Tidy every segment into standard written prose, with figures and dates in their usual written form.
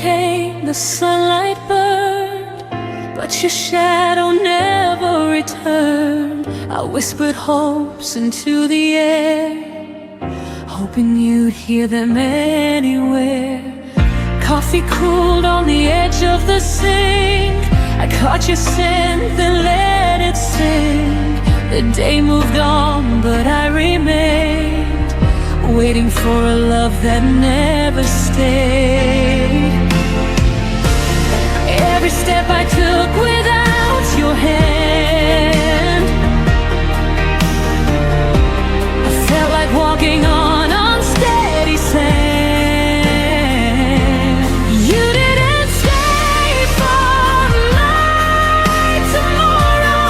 came, the sunlight burned, but your shadow never returned. I whispered hopes into the air, hoping you'd hear them anywhere. Coffee cooled on the edge of the sink, I caught your scent, then let it sink. The day moved on, but I remained, waiting for a love that never stayed. Every step I took without your hand, I felt like walking on unsteady sand. You didn't stay for my tomorrow,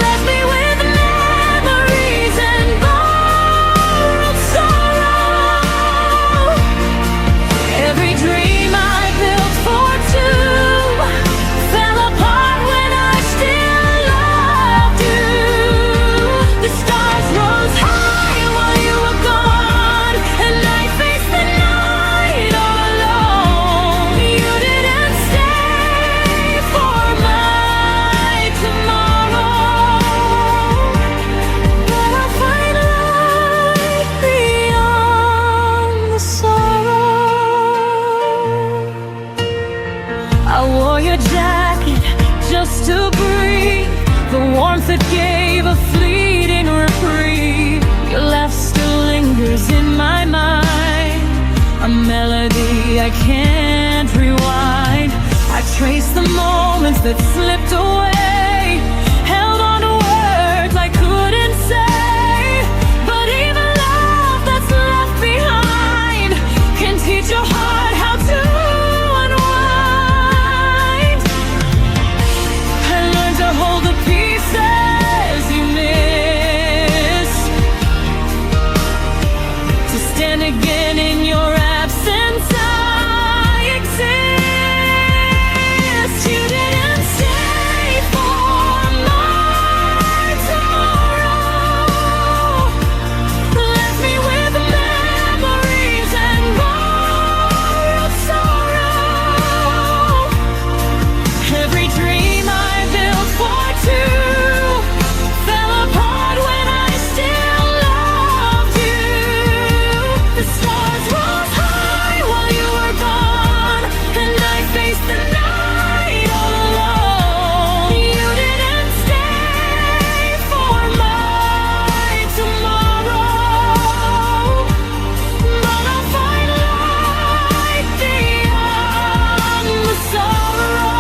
left me with memories and borrowed sorrow. Every dream I built for two fell apart when I still loved you. The stars rose high while you were gone, and I faced the night all alone. You didn't stay for my tomorrow, but I'll find light beyond the sorrow. I wore your jacket just to breathe, the warmth that gave a fleeting reprieve. Your laugh still lingers in my mind, a melody I can't rewind. I trace the moments that slipped away, held on to words I couldn't say. But even love that's left behind can teach your heart how to unwind. I learned to hold the pieces you missed, to stand again in your absence. I exist. You didn't stay for my tomorrow, left me with memories and borrowed sorrow. Every dream I built for two fell apart when I still loved you. The stars rose high while you were gone, and I faced the night all alone. You didn't stay for my tomorrow, but I'll find light beyond the sorrow.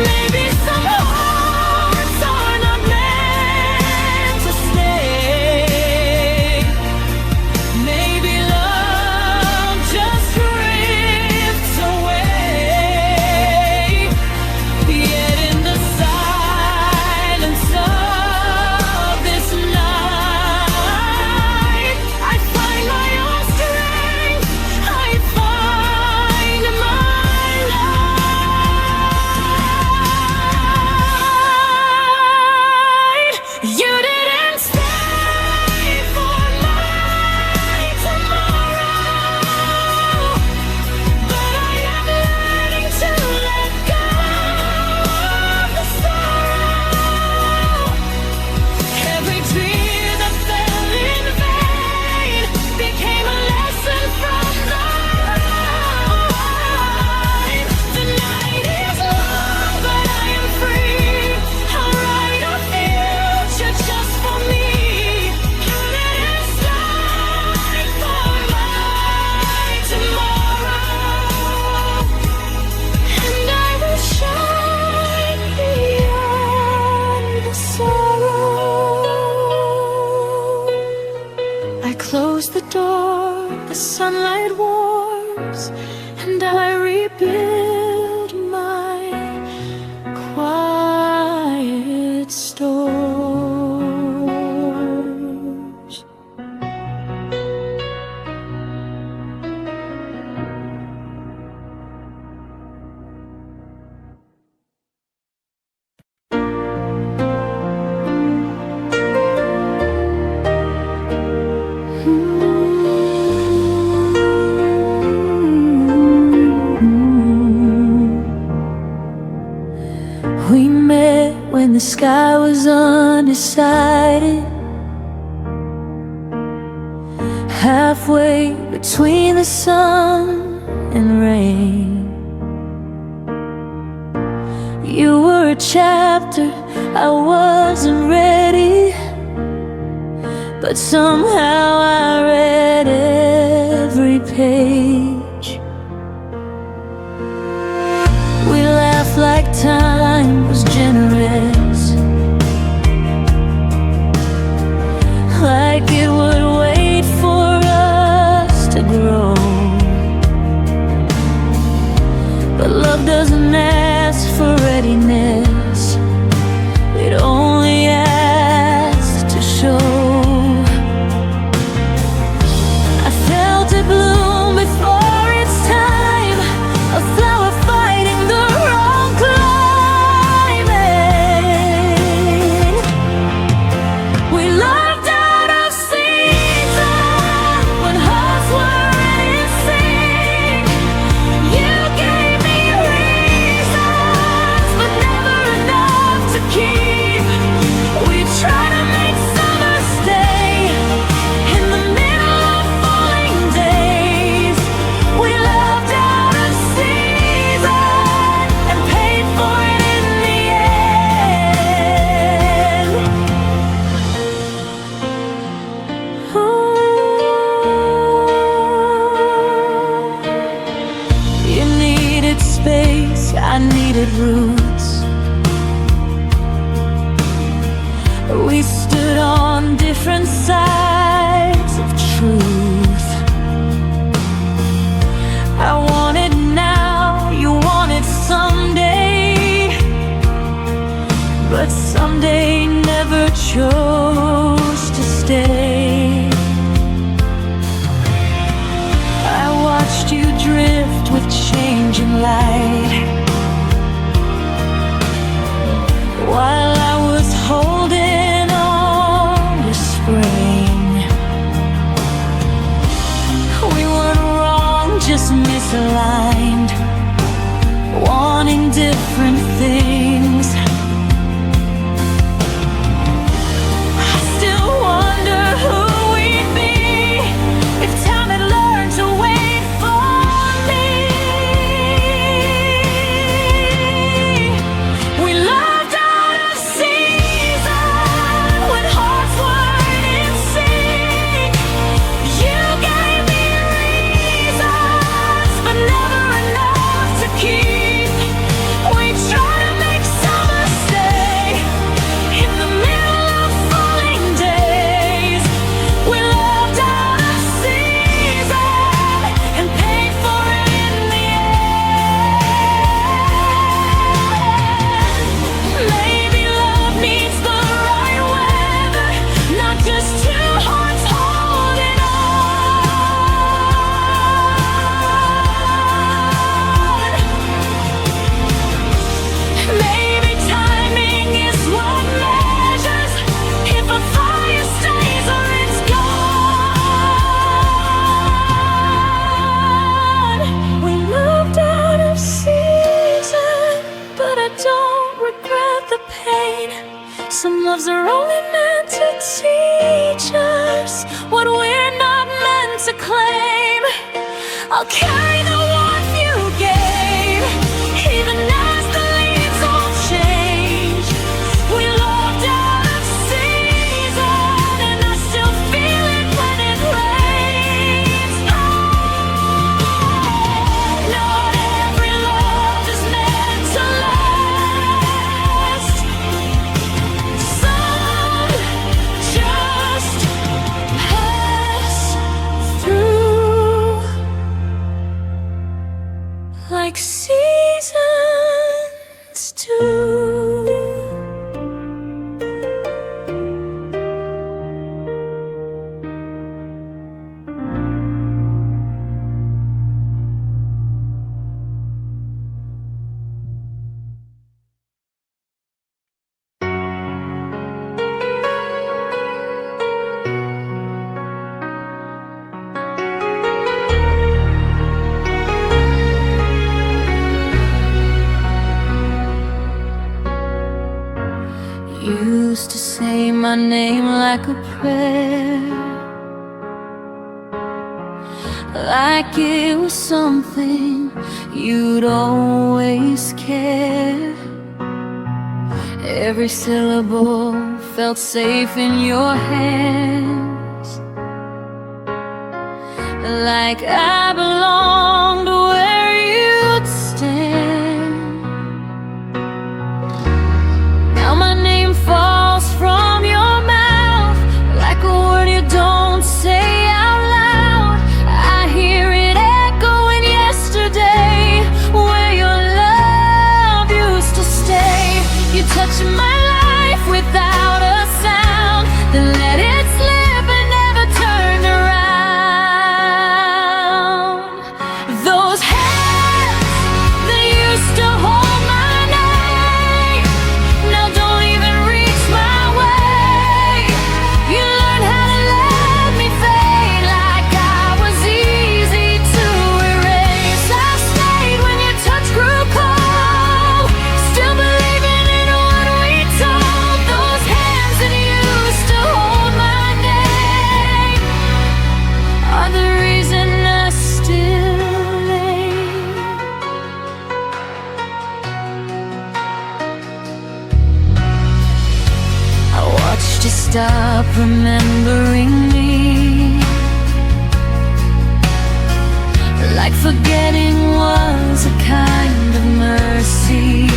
Maybe some hearts are not meant to stay. Maybe love just drifts away. Yet in the silence of this night, I find my own strength, I find my light. You didn't stay for my tomorrow, but I am learning to let go of the sorrow. Every tear that fell in vain became a lesson from the ride. The night is long, but I am free. I'll write a future just for me. You didn't stay for my tomorrow, and I will shine beyond the sorrow. I close the door, the sunlight warms, and I rebuild my quiet stores. the sky was undecided, halfway between the sun and rain. You were a chapter I wasn't ready, but somehow I read every page. We laughed like time was generous, like it would wait for us to grow. But love doesn't ask for readiness, it only asks to show. I felt it bloom before its time, a flower fighting the wrong climate. We loved out of season when hearts were in sync. You gave me reasons, but never enough to keep. We tried to make summer stay in the middle of falling days. We loved out of season and paid for it in the end. You needed space, I needed roots. We stood on different sides of truth. I wanted now, you wanted someday, but someday never chose to stay. I watched you drift with changing light, while I was holding on to spring. We weren't wrong, just misaligned, wanting different things. I still wonder who we'd be if time had learned to wait for me. We loved out of season when hearts weren't in sync. You gave me reasons, but never enough to keep. We tried to make summer stay in the middle of falling days. We loved out of season and paid for it in the end. Maybe love needs the right weather, not just two hearts holding on. Maybe timing is what measures if a fire stays or it's gone. We moved out of season, but I don't regret the pain. Some loves are only meant to teach us what we're not meant to claim. I'll carry the warmth you gave, even as the leaves all change. We loved out of season, and I still feel it when it rains. Not every love is meant to last. Some just pass through. like a prayer, like it was something you'd always care. Every syllable felt safe in your hands, like I belonged where you'd stand. Now my name falls from your mouth like a word you don't say out loud. I hear it echoing yesterday, where your love used to stay. You touched my life without a sound, then let it slip and never turn around. Those hands that used to hold my name now don't even reach my way. You learned how to let me fade like I was easy to erase. I stayed when your touch grew cold, still believing in what we told. Those hands that used to hold my name are the reason I still lay. I watched you stop remembering me, like forgetting was a kind of mercy.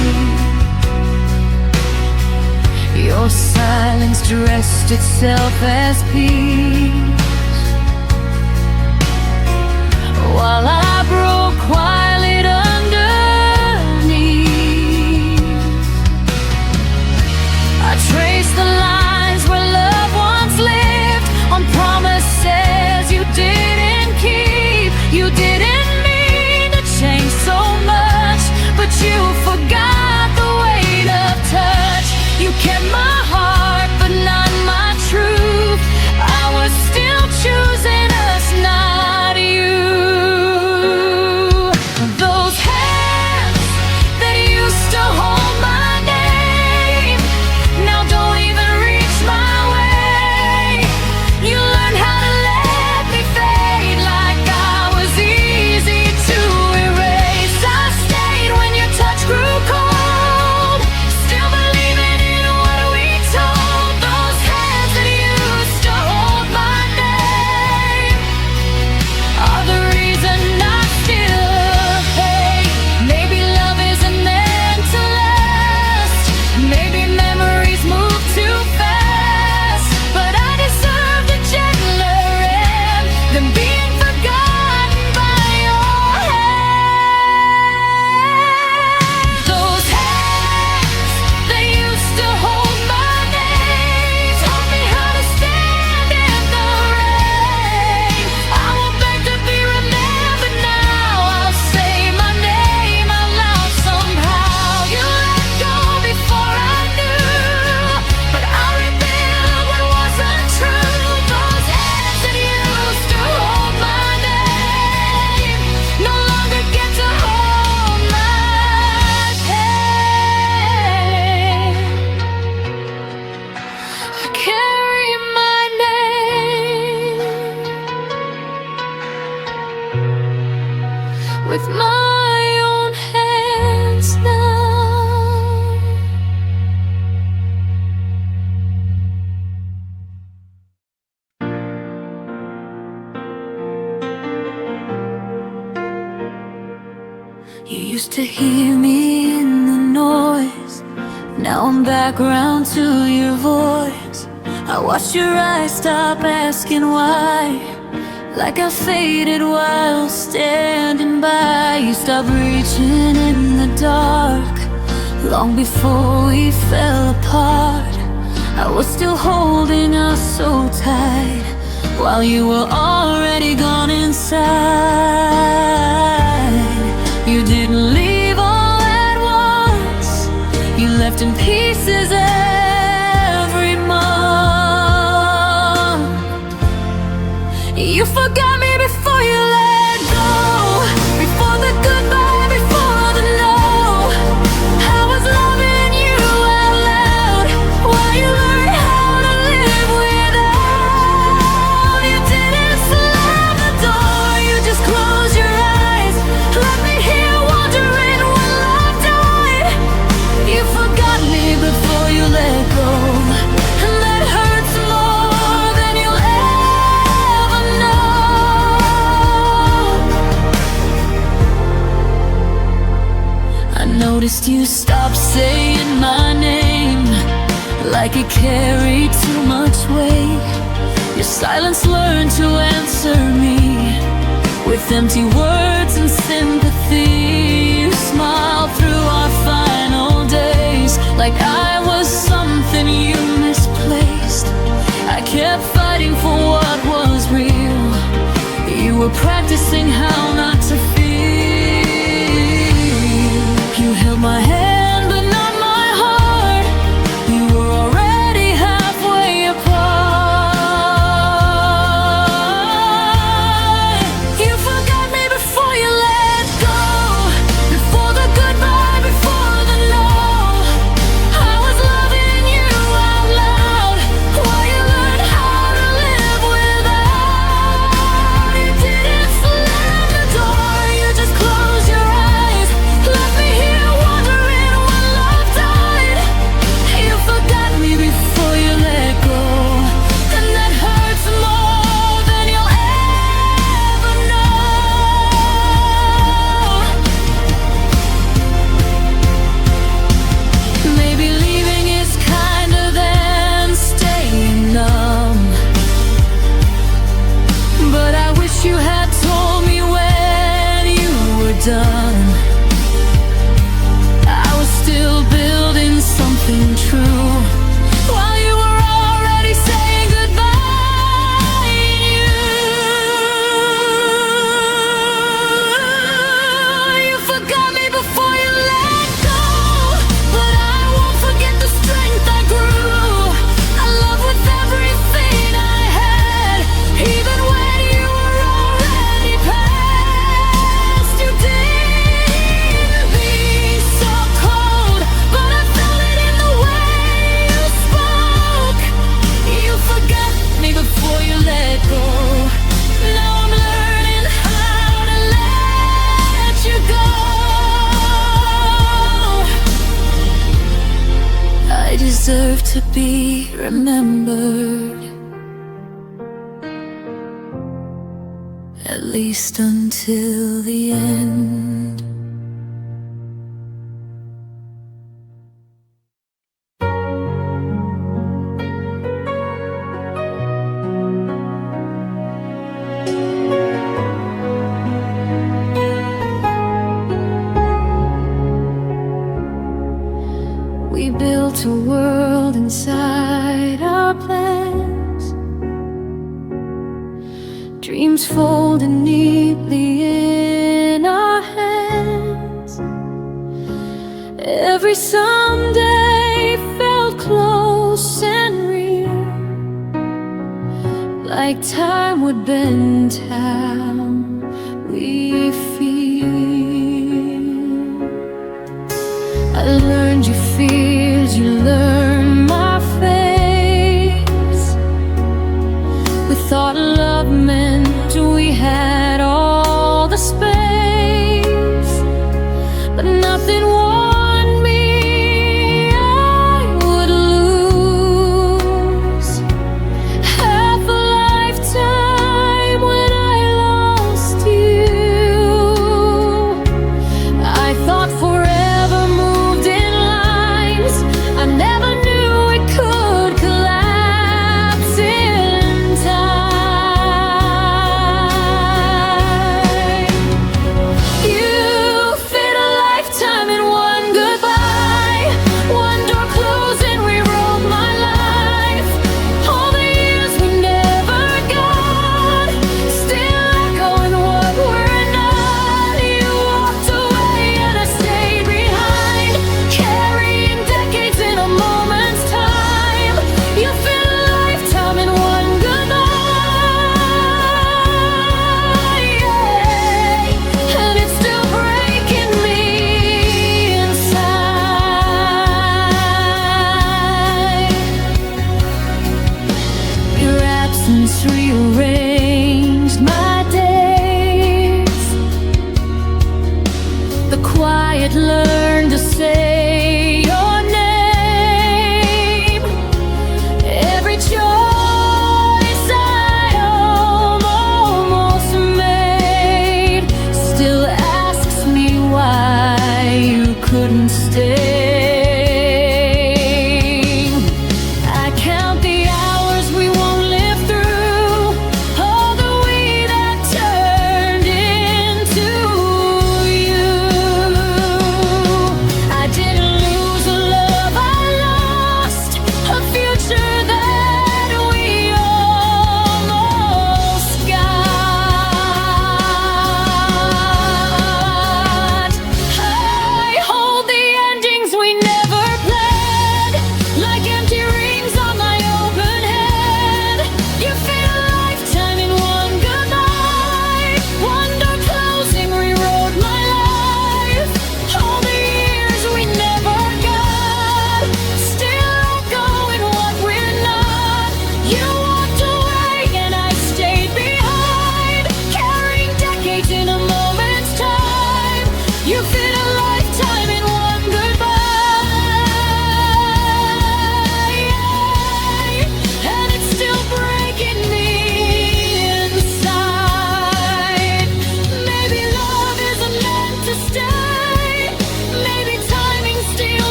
Your silence dressed itself as peace, while I broke quiet underneath. I traced the lines where love once lived, on promises you didn't keep. You didn't mean to change so much, but you forgot the weight of touch. You kept my heart, but not my truth. I was still choosing us, not you. Those hands that used to hold my name now don't even reach my way. You learned how to let me fade like I was easy to erase. I stayed when your touch grew cold, still believing in what we told. Those hands that used to hold my name are the reason I still hate. Maybe love isn't meant to last, maybe memories move too fast, but I deserve a gentler end than being forgotten by your hand. Those hands that used to hold my name taught me how to stand in the rain. I won't beg to be remembered now, I'll say my name out loud somehow. You let go before I knew, but I rebuild what wasn't true. Those hands that used to hold my name no longer get to hold my pain. I carry my name with my own hands now. You used to hear me in the noise, now I'm back round to your voice. I watched your eyes stop asking why, like I faded while standing by. You stopped reaching in the dark, long before we fell apart. I was still holding us so tight, while you were already gone inside. You didn't leave all at once, you left in pieces every month. You forgot me before you let go, before the goodbye, before the no. I was loving you out loud while you learned how to live without. noticed you stopped saying my name, like it carried too much weight. Your silence learned to answer me with empty words and sympathy. You smiled through our final days like I was something you misplaced. I kept fighting for what was real. You were practicing how not to feel. You held my hand but not my heart. You were already halfway apart. You forgot me before you let go, before the goodbye, before the no. I was loving you out loud while you learned how to live without. You didn't slam the door, you just closed your eyes, left me here wondering when love died. You forgot me before you let go, and that hurts more than you'll ever know. Maybe leaving is kinder than staying numb, but I wish you had told me when you were done. I was still building something true while you were already saying goodbye. You forgot me before you let go, but I won't forget the strength I grew. I love with everything I had, even when you were already past. You didn't be so cold, but I felt it in the way you spoke. You forgot me before you let go. Now I'm learning how to let you go. I deserve to be remembered, at least until the end. We built a world inside our plans, dreams folded neatly in our hands. Every someday felt close and real, like time would bend how we feel. I learned your fears, you learned my face. We thought love meant we had all the space, but nothing warned me I would lose half a lifetime when I lost you. I thought forever moved in lines. I never knew it could collapse in time.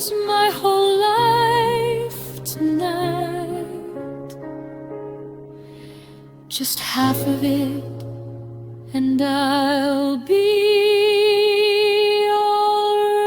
lose my whole life tonight, just half of it, and I'll be alright.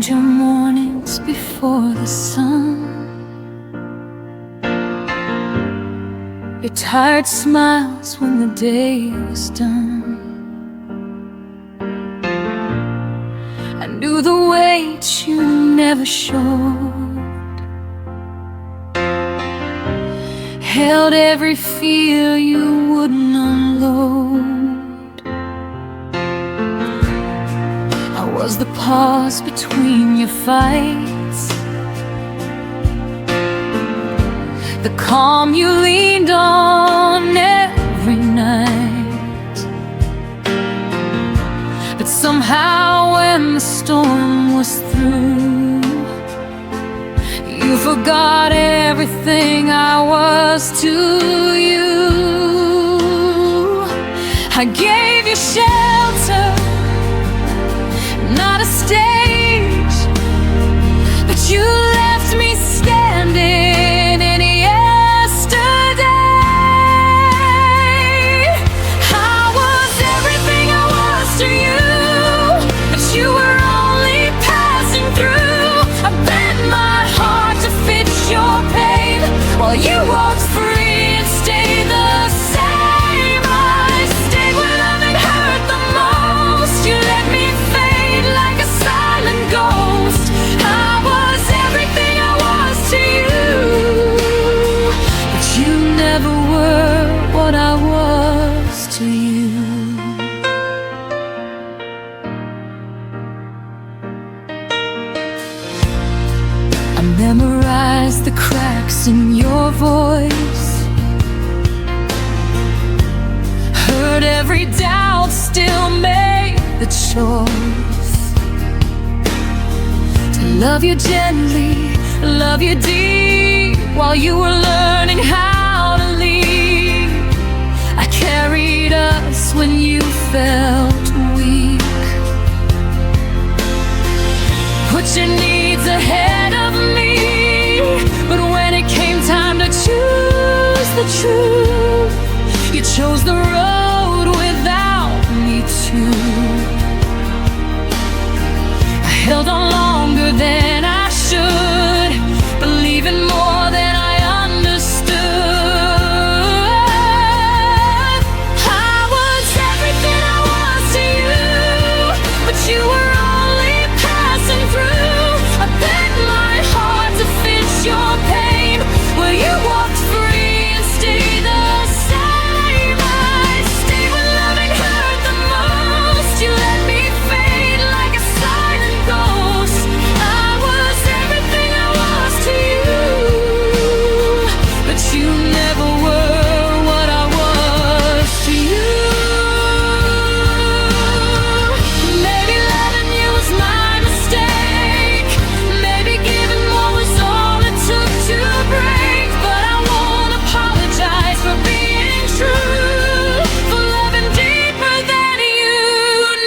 Your mornings before the sun, your tired smiles when the day was done. I knew the weight you never showed, held every fear you wouldn't unload. Was the pause between your fights, the calm you leaned on every night. But somehow when the storm was through, you forgot everything I was to you. I gave you shelter, not a stage, but you left me standing in yesterday. I was everything I was to you, but you were only passing through. I bent my heart to fit your pain, while you walked free and stayed the same. I stayed when love had hurt the most. You let me like a silent ghost. I was everything I was to you, but you never were what I was to you. I memorized the cracks in your voice, heard every doubt, still made the choice to love you gently, love you deep, while you were learning how to lead. I carried us when you felt weak, put your needs ahead of me. But when it came time to choose the truth, you chose the road without me too. I held on longer than I should, believing more than I understood. I was everything I was to you, but you were only passing through. I bent my heart to fit your pain, well, you walked free and stayed the same. I stayed when loving hurt the most. You let me fade like a silent ghost. I was everything I was to you, but you never were what I was to you. Maybe loving you was my mistake, maybe giving more was all it took to break. But I won't apologize for being true, for loving deeper than you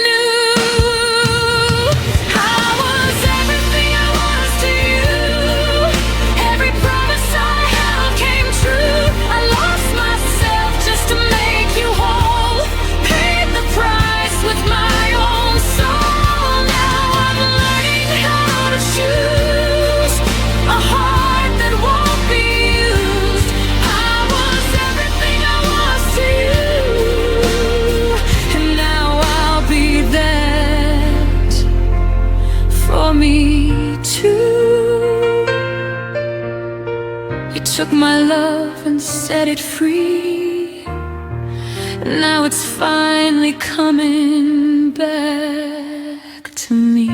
knew. I was everything I was to you, every promise I held came true. I lost myself just to make you whole, paid the price with my own soul. Now I'm learning how to choose a heart that won't be used. I was everything I was to you, and now I'll be that for me too. You took my love and set it free. Now it's finally coming back to me.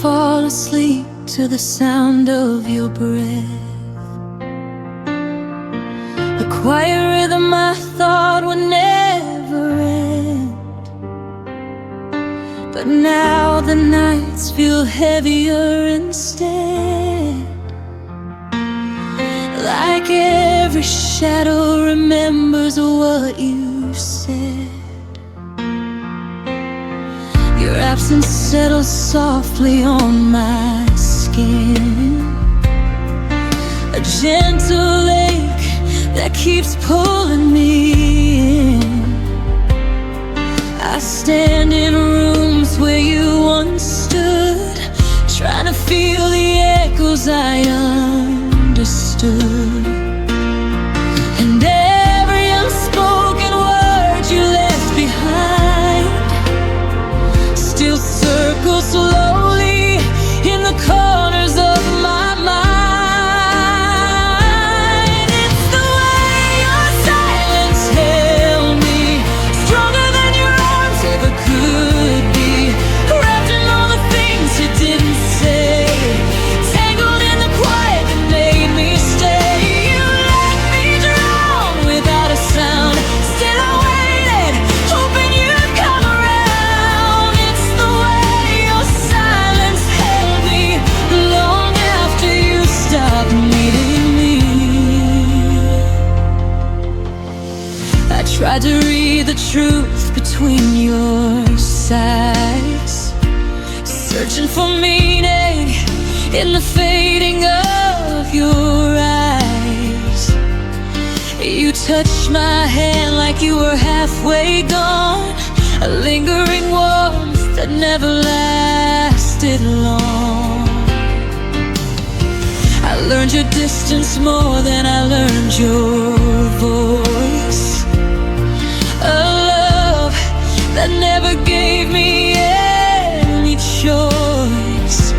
Fall asleep to the sound of your breath, the quiet rhythm I thought would never end. But now the nights feel heavier instead, like every shadow remembers what you said. Your absence settles softly on my skin, a gentle ache that keeps pulling me in. I stand in rooms where you once stood, trying to feel the echoes I understood. And every unspoken word you left behind still circles slowly in the corners of my mind. It's the way your silence held me, stronger than your arms ever could be, wrapped in all the things you didn't say, tangled in the quiet that made me stay. You let me drown without a sound, still I waited, hoping you'd come around. It's the way your silence held me long after you stopped needing me. I tried to read the truth between your sighs, searching for meaning in the fading of your eyes. You touched my hand like you were halfway gone, a lingering warmth that never lasted long. I learned your distance more than I learned your voice, a love that never gave me any choice.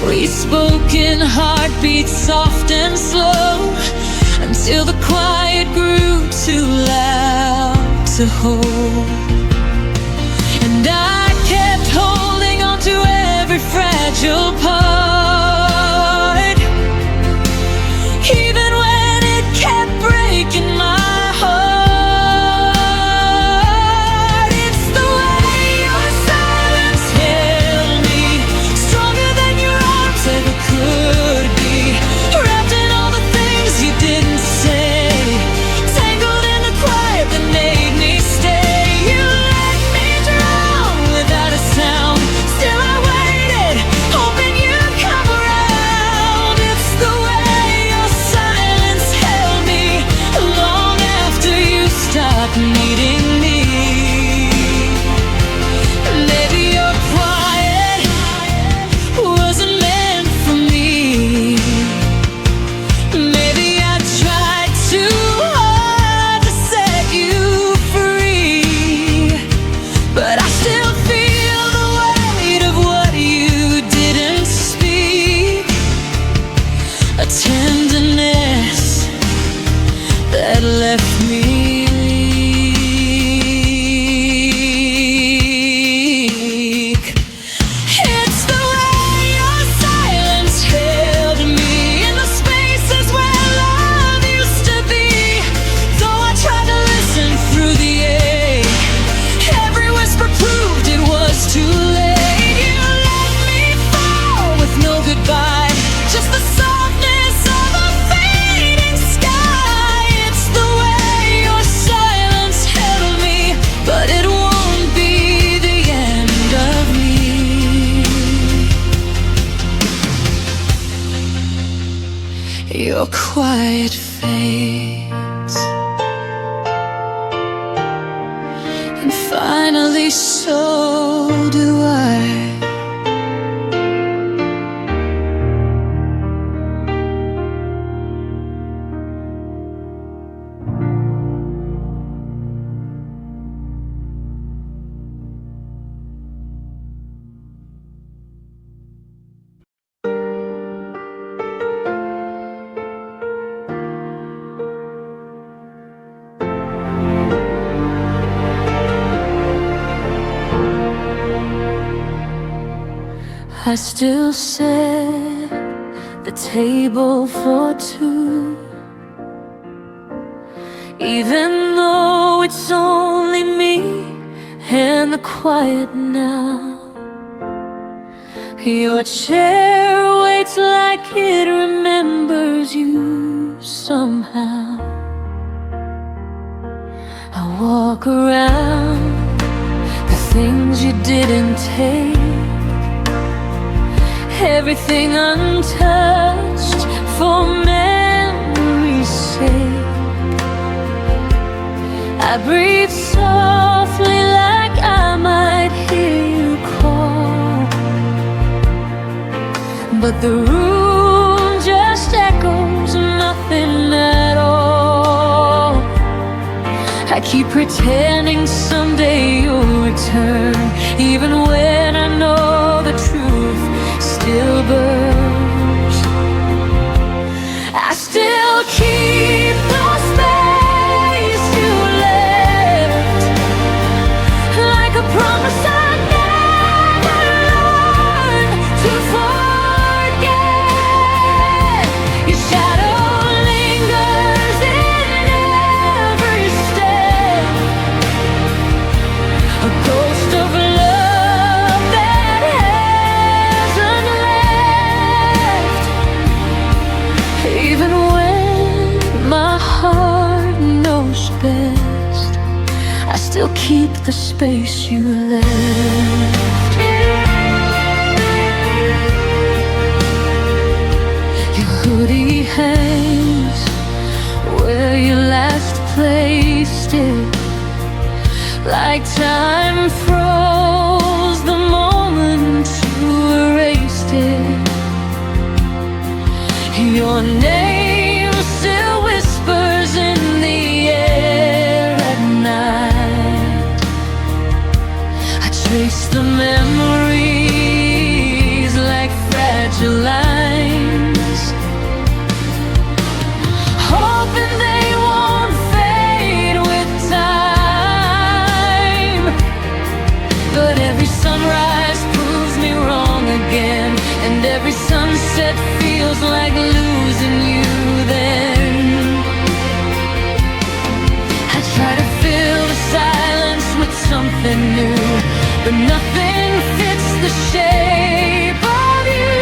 We spoke in heartbeats soft and slow, until the quiet grew too loud to hold. And I kept holding on to every fragile part, even when it kept breaking my heart. It's the way your silence held me, stronger than your arms ever could be, wrapped in all the things you didn't say, tangled in the quiet that made me stay. You let me drown without a sound, still I waited, hoping you'd come around. It's the way your silence held me long after you stopped needing me. Maybe your quiet wasn't meant for me. Maybe I tried too hard to set you free, but I still feel the weight of what you didn't speak, a tenderness that left me weak. It's the way your silence held me in the spaces where love used to be. Though I tried to listen through the ache, every whisper proved it was too late. You let me fall with no goodbye, just the softness of a fading sky. It's the way your silence held me, but it won't be the end of me. Your quiet fades, and finally I still set the table for two. Even though it's only me and the quiet now, your chair waits like it remembers you somehow. I walk around the things you didn't take, everything untouched for memory's sake. I breathe softly like I might hear you call, but the room just echoes nothing at all. I keep pretending someday you'll return, even when I know the truth still burns. I still keep the space you left, like a promise I never learned to forget. Your shadow lingers in every step, a ghost of love that hasn't left. Even when my heart knows best, I still keep the space you left. Your hoodie hangs where you last placed it, like time froze the moment you erased it. Your name still whispers in the air at night. I trace the memories like fragile lines, hoping they won't fade with time. But every sunrise proves me wrong again, and every sunset feels like losing you then. I try to fill the silence with something new, but nothing fits the shape of you.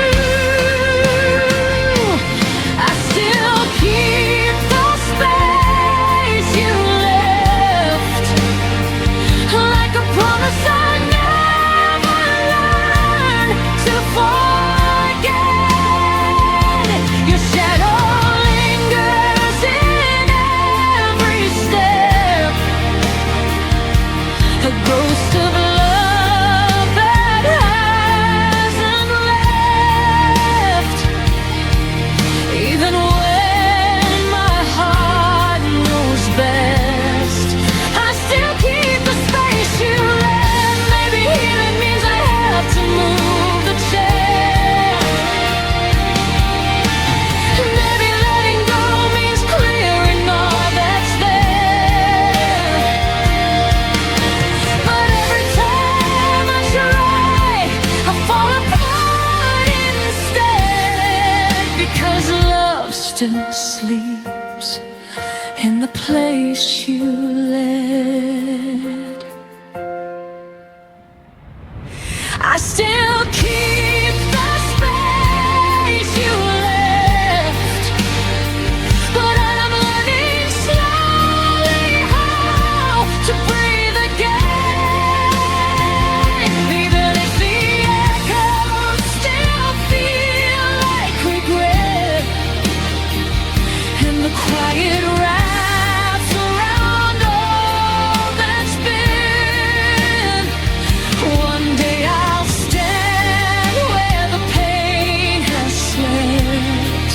I still keep the space you left, like a promise I never learned to forget. Your shadow lingers in every step, a ghost of love that hasn't left. Even when my heart knows best, I still keep the space you left. Maybe healing means I have to move the chair. Maybe letting go means clearing all that's there. But every time I try, I fall apart instead, because love still sleeps in the place you led. I still keep the space you left, but I'm learning slowly how to breathe again. Even if the echoes still feel like regret, and the quiet wraps around all that's been. One day I'll stand where the pain has slept,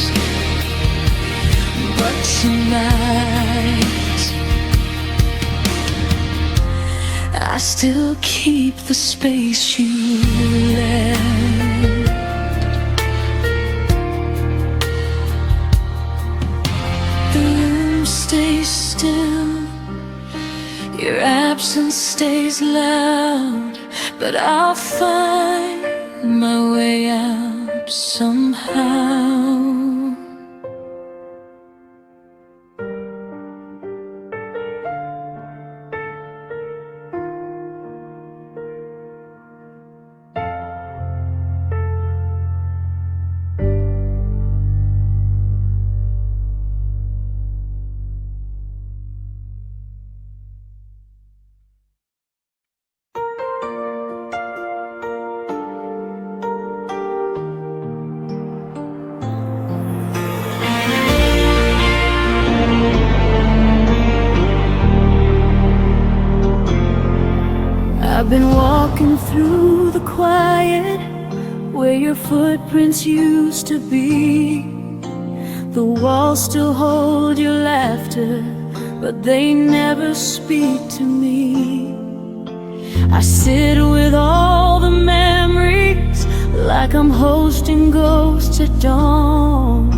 but tonight I still keep the space you left. The room stays still, your absence stays loud, but I'll find my way out somehow. I've been walking through the quiet where your footprints used to be. The walls still hold your laughter, but they never speak to me. I sit with all the memories like I'm hosting ghosts at dawn,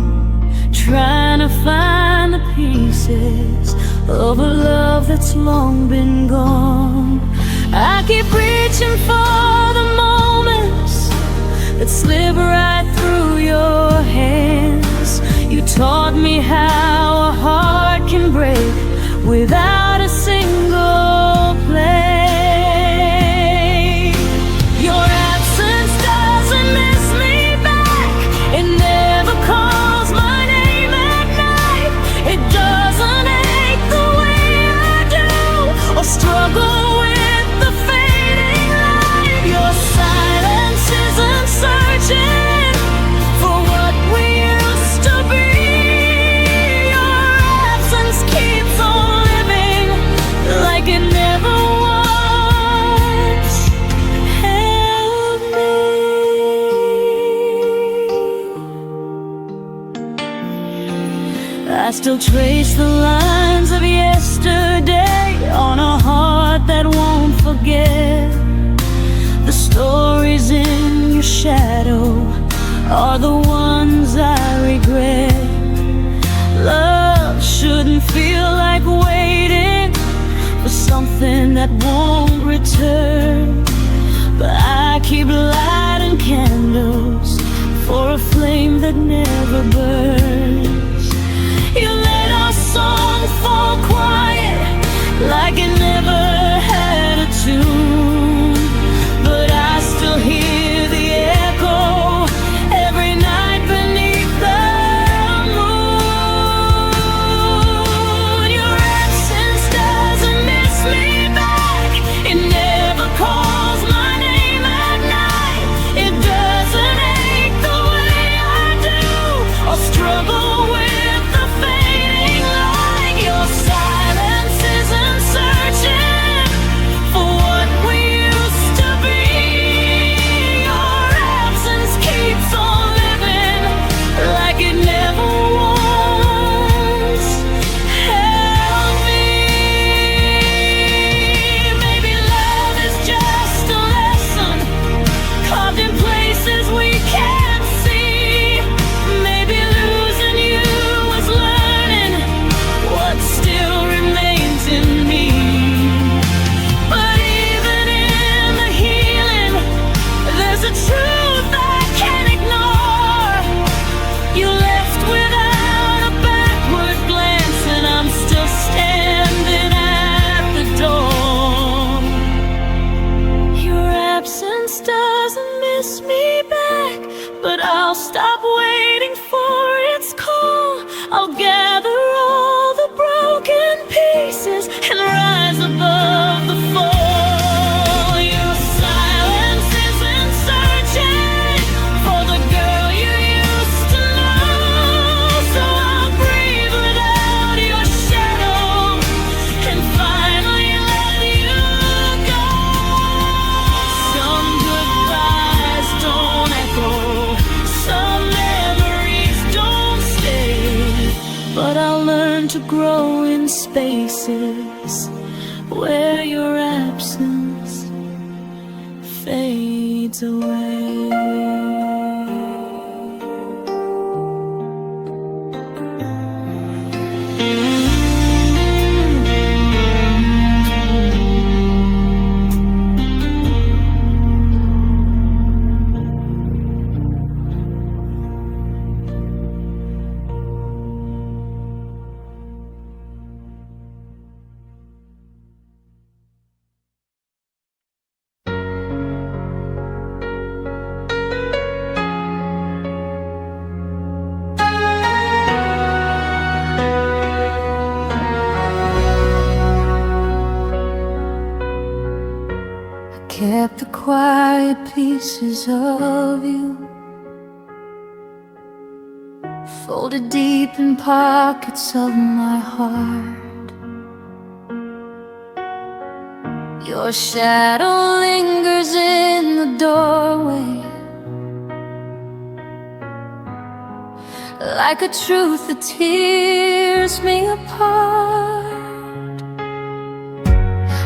trying to find the pieces of a love that's long been gone. I keep reaching for the moments that slip right through your hands. You taught me how a heart can break without a single play. Your absence doesn't miss me back. It never calls my name at night. It doesn't ache the way I do or struggle with the fading light. Your silence isn't searching for what we used to be. Your absence keeps on living like it never once held me. I still trace the lines of yesterday on a heart that won't forget. The stories in your shadow are the ones I regret. Love shouldn't feel like waiting for something that won't return, but I keep lighting candles for a flame that never burns. You let our song fall quiet like it never had a tune, but I still hear the echo every night beneath the moon. Your absence doesn't miss me back. It never calls my name at night. It doesn't ache the way I do or struggle with the fading light. Your silence isn't searching for what we used to be. Your absence keeps on living like it never once held me. Maybe love is just a lesson carved in places we can't see. Maybe losing you was learning what still remains in me. But even in the healing, there's a truth I can't ignore. You left without a backward glance, and I'm still standing at the door. Your absence doesn't miss me back, but I'll stop waiting for its call. I'll gather all the broken pieces and rise above the fall. Your silence isn't searching for the girl you used to know, so I'll breathe without your shadow and finally let you go. Some goodbyes don't echo, some memories don't stay, but I'll learn to grow in spaces where your absence fades away. quiet pieces of you, folded deep in pockets of my heart. Your shadow lingers in the doorway, like a truth that tears me apart.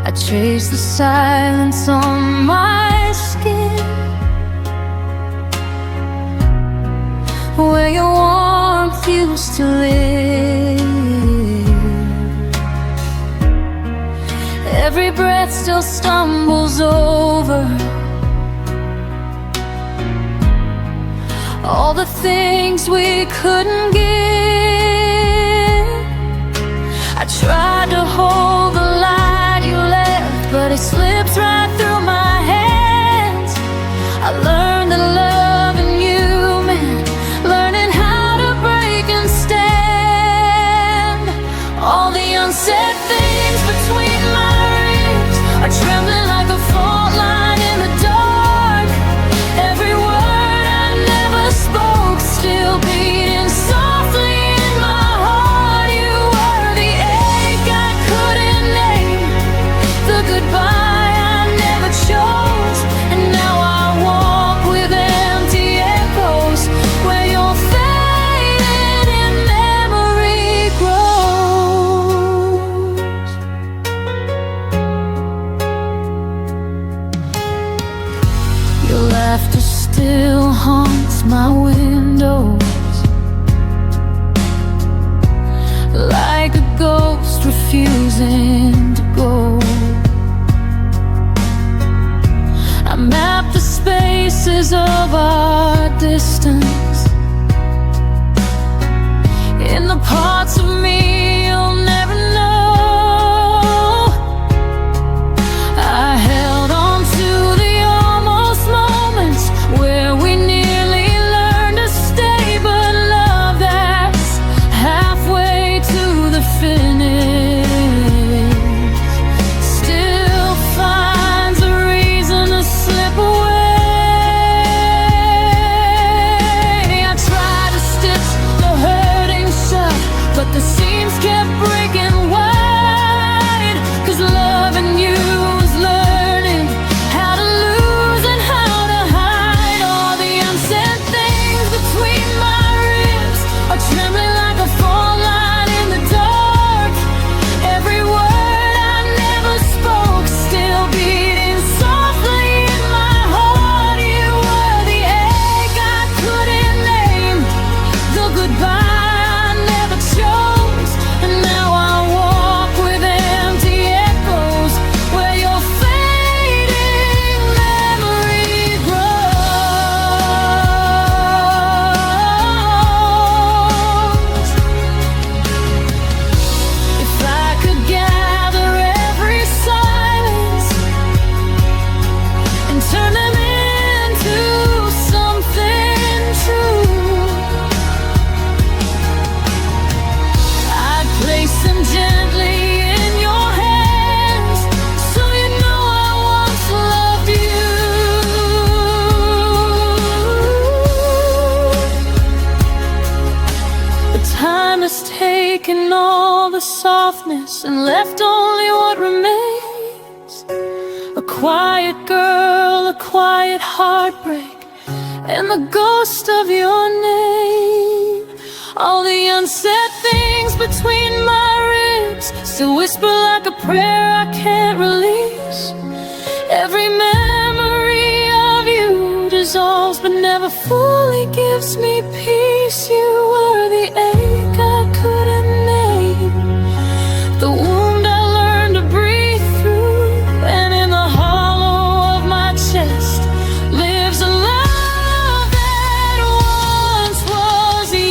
I trace the silence on my skin, where your warmth used to live. Every breath still stumbles over all the things we couldn't give. I tried to hold the light you left, but it slips right through my hands. I learned that loving you meant learning how to break and stand. All the unsaid things between my ribs are trembling like a fault line in the dark. Every word I never spoke still beating softly in my heart. You were the ache I couldn't name, the goodbye I never chose, and now I walk with empty echoes where you're faded and memory grows. Your laughter still haunts my windows, like a ghost refusing to go. I map the spaces of our distance in the parts of me you'll never know. I held on to the almost moments where we nearly learned to stay, but love that's halfway to the finish still finds a reason to slip away. I tried to stitch the hurting shut, but the seams kept breaking wide. 'Cause loving you was learning how to lose and how to hide. All the unsaid things between my ribs are trembling like a fault line in the dark. Every word I never spoke still beating softly in my heart. You were the ache I couldn't name, the goodbye I never chose, and now I walk with empty echoes where your fading memory grows. If I could gather every silence and turn them into something true, I'd place them gently in your hands, so you know I once loved you. But time has taken all the softness and left only what remains: a quiet girl, a quiet heartbreak, and the ghost of your name. All the unsaid things between my ribs still whisper like a prayer I can't release. Every memory of you dissolves but never fully gives me peace. You were the ache I couldn't name, the wound I learned to breathe through, and in the hollow of my chest lives a love that once was you.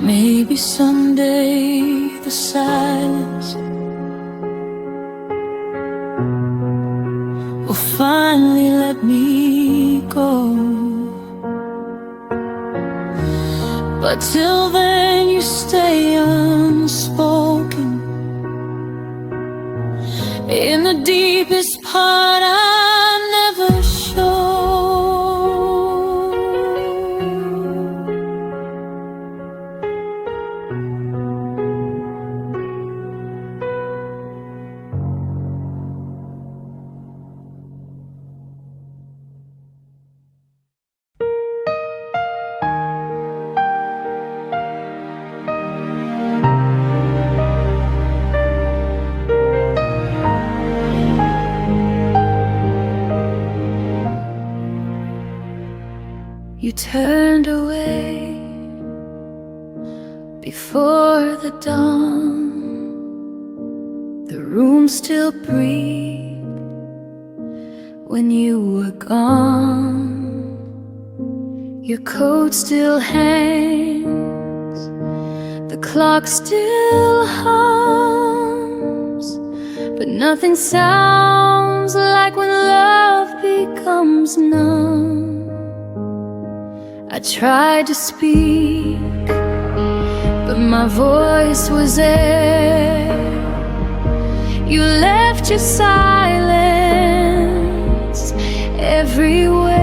Maybe someday the silence will finally let me But till then you stay unspoken. In the deepest part I never show. You turned away before the dawn. The room still breathed when you were gone. Your coat still hangs, the clock still hums, but nothing sounds like when love becomes numb. I tried to speak, but my voice was air. You left your silence everywhere.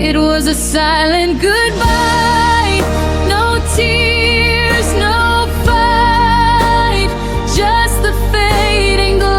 It was a silent goodbye, no tears, no fight, just the fading glow.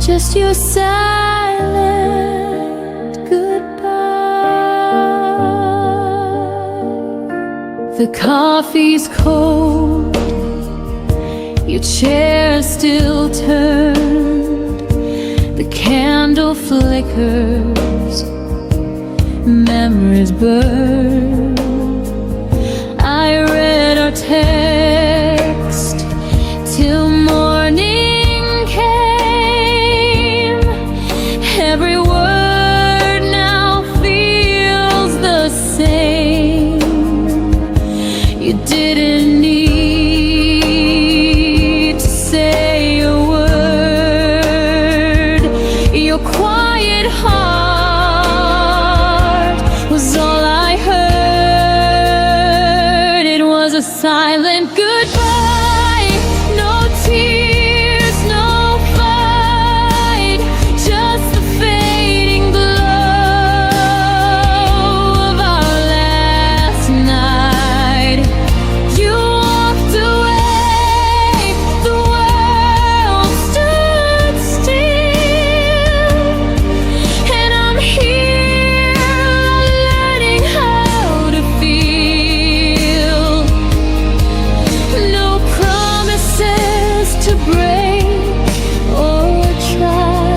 Just your silent goodbye. The coffee's cold, your chair still turned, the candle flickers, memories burn. I read our text till morning. Every word now feels the same. You didn't need to say a word. Your quiet heart was all I heard. It was a silent goodbye, no tears, no fight, just the fading glow of our last night. You walked away, the world stood still, and I'm here learning how to feel. No promises to break or try,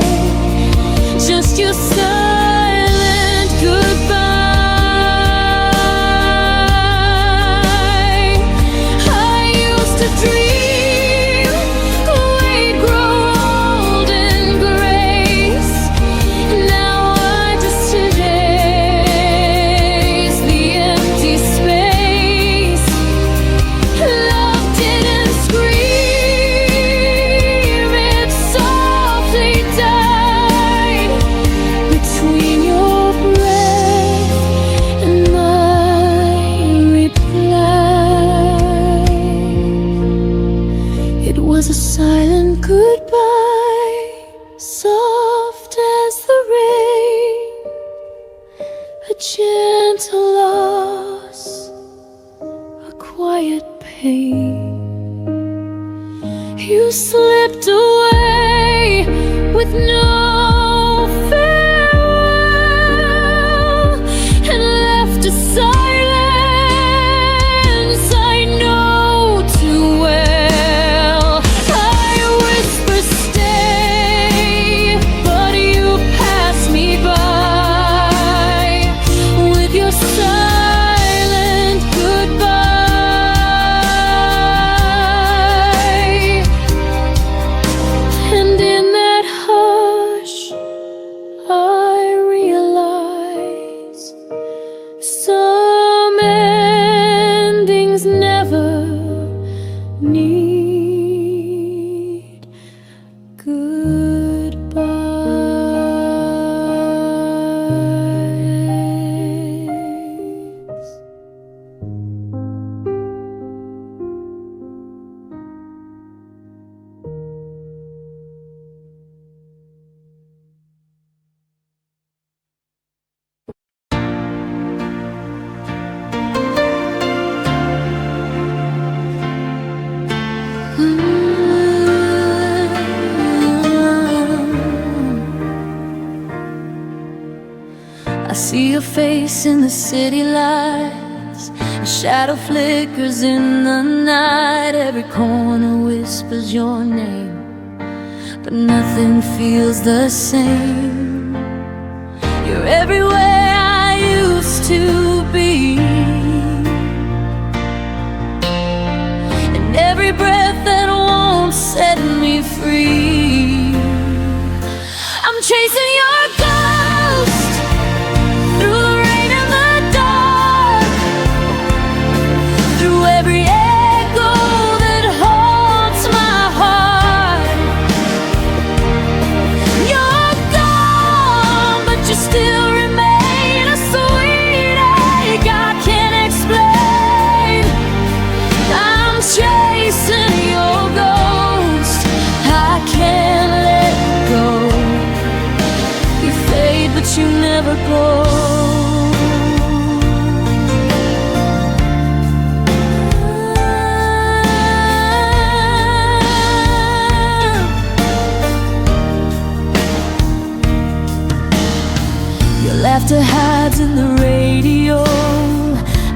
just your silent goodbye. I used to dream we'd grow old in grace. Now I just erase the empty space. Love didn't scream, it softly died between your breath and my reply. It was a silent goodbye, soft as the rain, a gentle loss, a quiet pain. You slipped away with no farewell and left a silence I know too well. I whisper stay, but you pass me by with your silent goodbye. your face in the city lights. A shadow flickers in the night. Every corner whispers your name, but nothing feels the same. You're everywhere I used to be, and every breath that won't set me free. I'm chasing your ghost through the rain and the dark, through every echo that haunts my heart. You're gone, but you still remain a sweet ache I can't explain. I'm chasing your ghost, I can't let go. You fade, but you never go. Your laughter hides in the radio.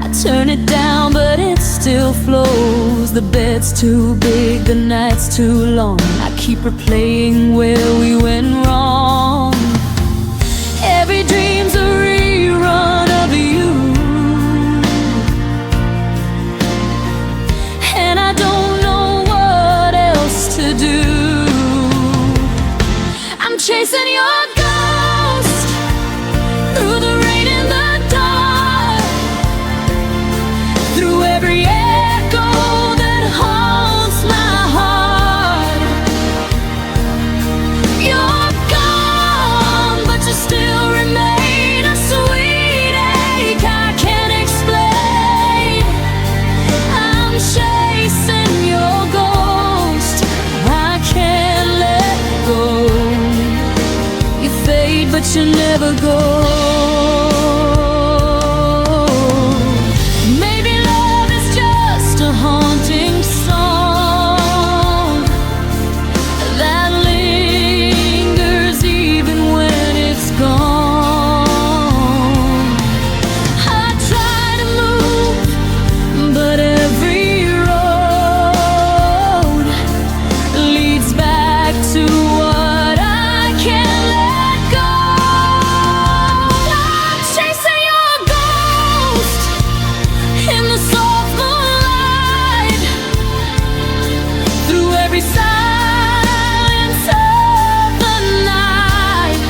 I turn it down, but it still flows. The bed's too big, the night's too long. I keep replaying where we went wrong. Every dream's a rerun of you, and I don't know what else to do. I'm chasing your ghost through the rain and the dark, through every echo that haunts my heart. You're gone, but you still remain a sweet ache I can't explain. I'm chasing your ghost, I can't let go. You fade, but you never go. Maybe love is just a haunting song that lingers even when it's gone. I try to move, but every road leads back to what I can't let go. I'm chasing your ghost in the soft moonlight, through every silence of the night.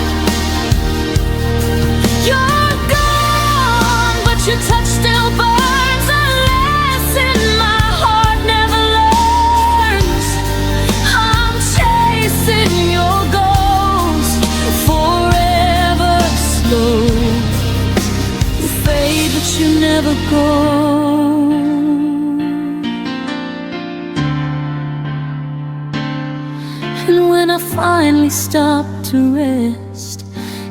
You're gone, but your touch still burns a lesson my heart never learns. I'm chasing your ghost forever slow. You fade, but you never go. And when I finally stop to rest,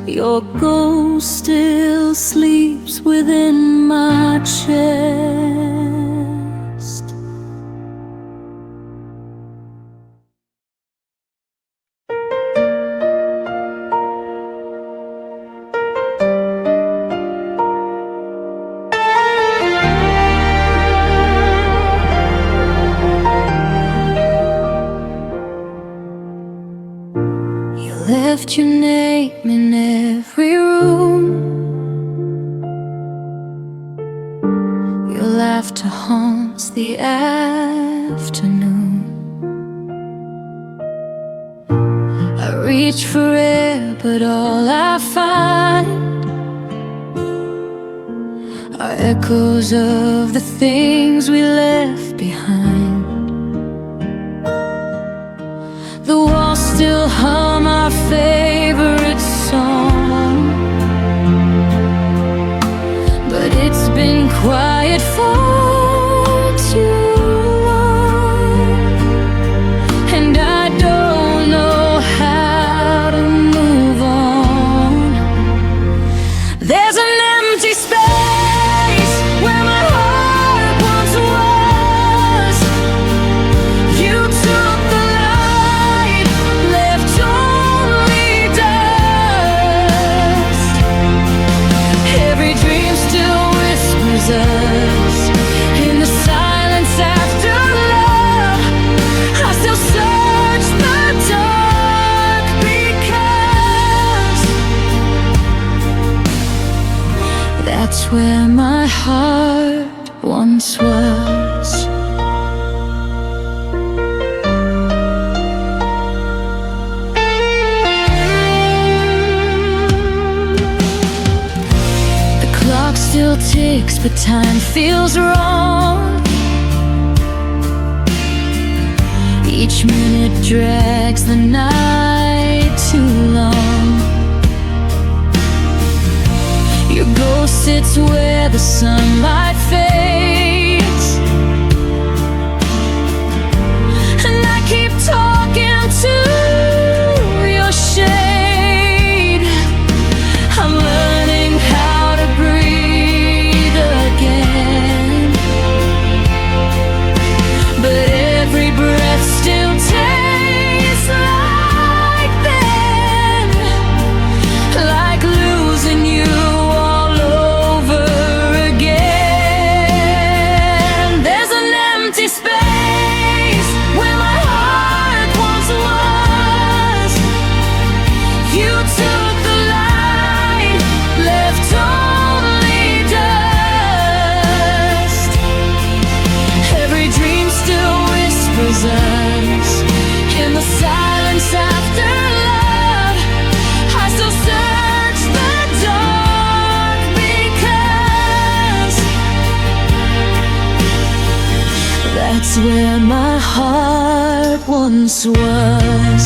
your ghost still sleeps within my chest. You left your name in every room. Your laughter haunts the afternoon. I reach for air, but all I find are echoes of the things we left behind. The walls still hum our favorite song, but it's been quiet for too long, and I don't know how to move on. There's an empty space where my heart once was. You took the light, left only dust. Every That's where my heart once was. The clock still ticks, but time feels wrong. Each minute drags the night too long. Your ghost sits where the sunlight fades, and I keep talking to your shade. I'm learning how to breathe again, but every breath still tastes like then, like losing you all over again. There's an empty space where my heart once was. You took the light, left only dust. Every dream still whispers us in the silence after love. I still search the dark because that's where my heart once was.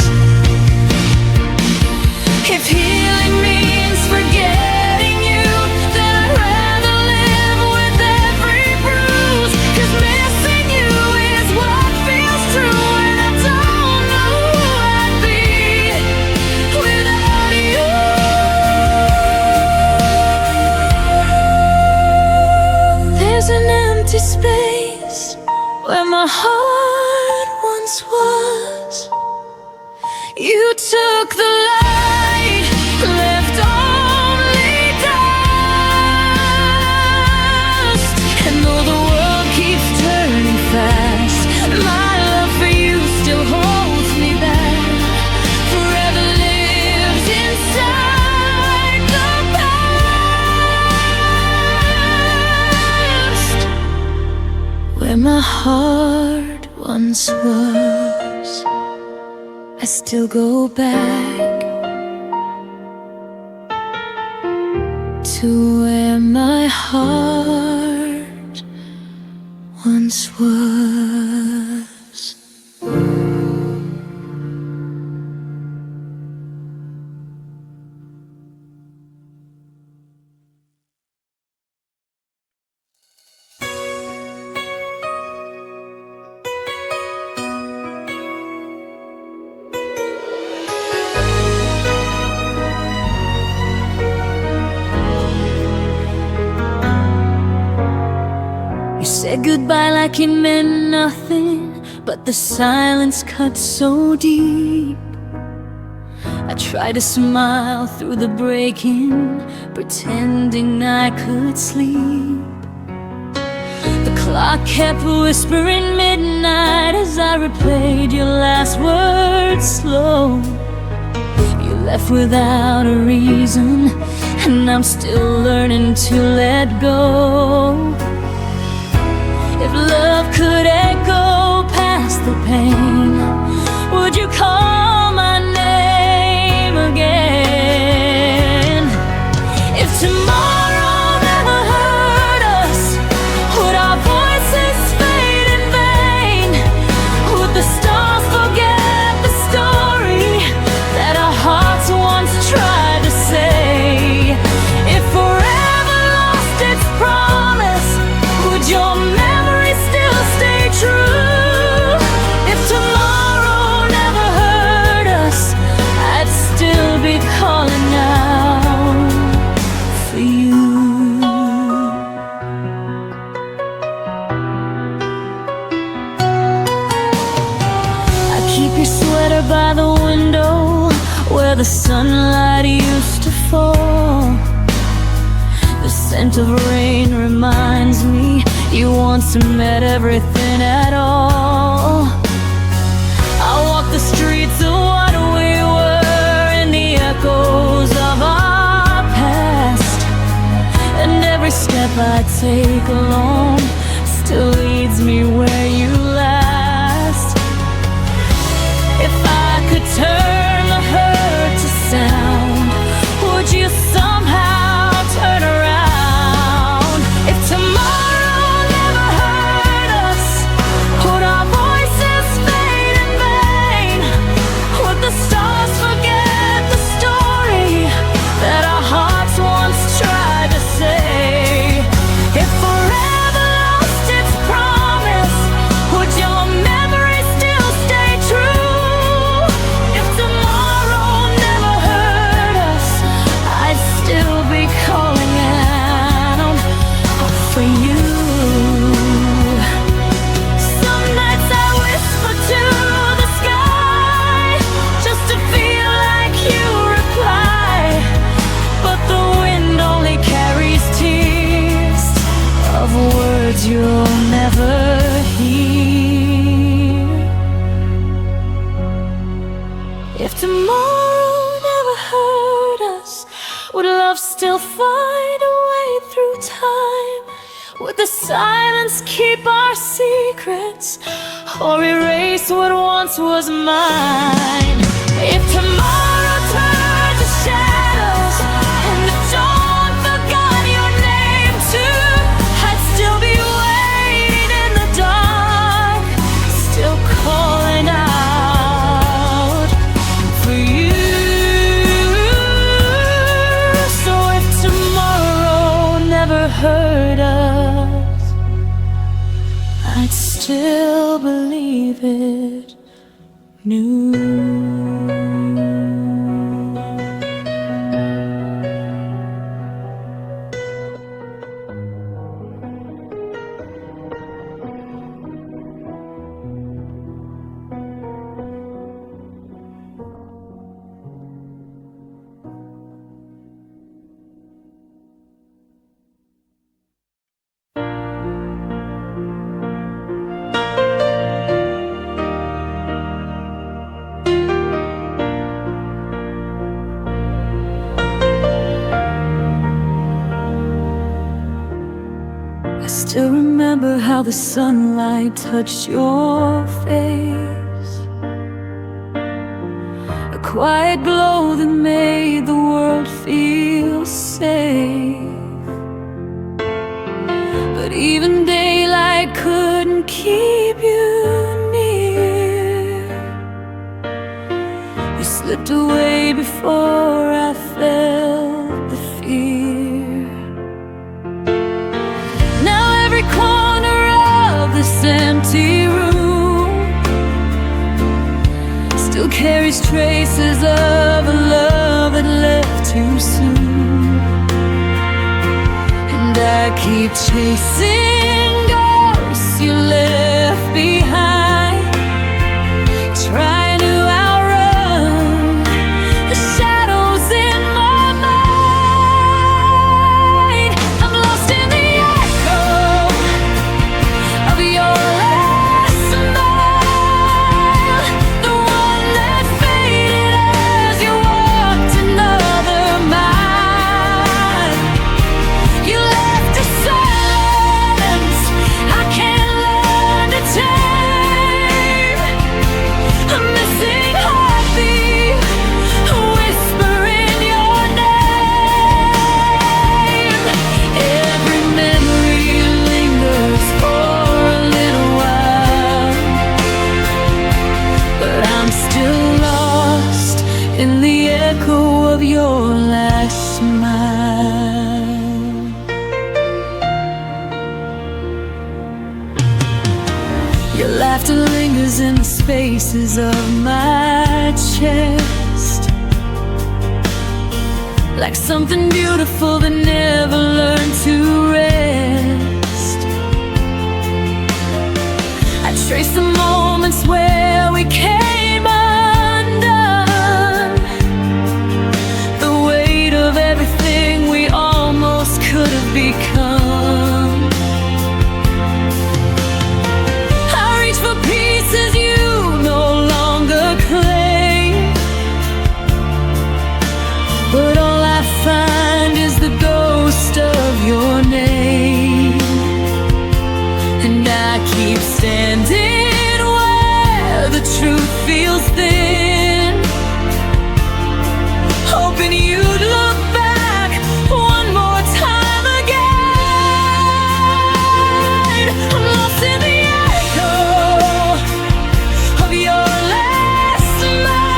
If healing means forgetting you, then I'd rather live with every bruise. 'Cause missing you is what feels true, and I don't know who I'd be without you. There's an empty space where my heart once was. You took the light, left only dust. And though the world keeps turning fast, my love for you still holds me back. Forever lives inside the past, where my heart once was. I still go back to where my heart once was. You said goodbye like it meant nothing, but the silence cut so deep. I tried to smile through the breaking, pretending I could sleep. The clock kept whispering midnight as I replayed your last words slow. You left without a reason, and I'm still learning to let go. If love could echo past the pain, would you call my name again? If tomorrow never hurt us, would our voices fade in vain? Would the stars forget the story that our hearts once tried to say? If forever lost its promise, would your memory still stay true? If tomorrow never hurt us, I'd still be calling out for you. I keep your sweater by the window where the sunlight used to fall. The scent of rain reminds me you once met everything at all. I walk the streets of what we were in the echoes of our past, and step I take alone still leads me where you last. If I could turn the hurt to sound, would you somehow turn around? If tomorrow never hurt us, would our voices fade in vain? Would the stars forget the story that our hearts once tried to say? If forever lost its promise, would your memory still stay true? If tomorrow never hurt us, I'd still be calling out for you. Some nights I whisper to the sky just to feel like you reply, but the wind only carries tears of words you'll never hear. If tomorrow never hurt us, would love still find a way through time? Would the silence keep our secrets or erase what once was mine? If tomorrow turned to shadows and the dawn forgot your name too, I'd still be waiting in the dark, still calling out for you. So if tomorrow never hurt us, I'd still believe it new. I still remember how the sunlight touched your face, a quiet glow that made the world feel safe. But even daylight couldn't keep you near. You slipped away before I felt the fear. Now every corner of this empty room still carries traces of a love that left too soon. And I keep chasing ghosts you left behind, trying to outrun the shadows in my mind. I'm lost in the echo of your last smile, the one that faded as you walked another mile. You left a silence I can't learn to tame, a missing heartbeat, a whisper in your name. Every memory lingers for a little while, but I'm still lost in the echo of your last smile. Your laughter lingers in the spaces of my chest, like something beautiful that never learned to rest. I trace the moments where we came undone, the weight of everything we almost could have become. I reach for pieces you no longer claim, but all I find is the ghost of your name. keep standing where the truth feels thin, hoping you'd look back one more time again. I'm lost in the echo of your last smile,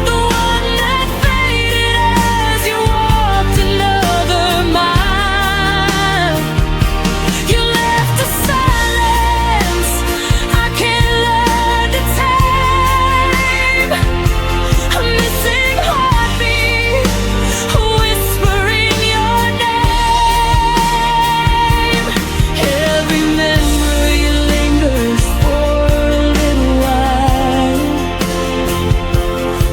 the one that faded as you walked another mile. You left a silence I can't learn to tame, a missing heartbeat whispering your name. Every memory lingers for a little while,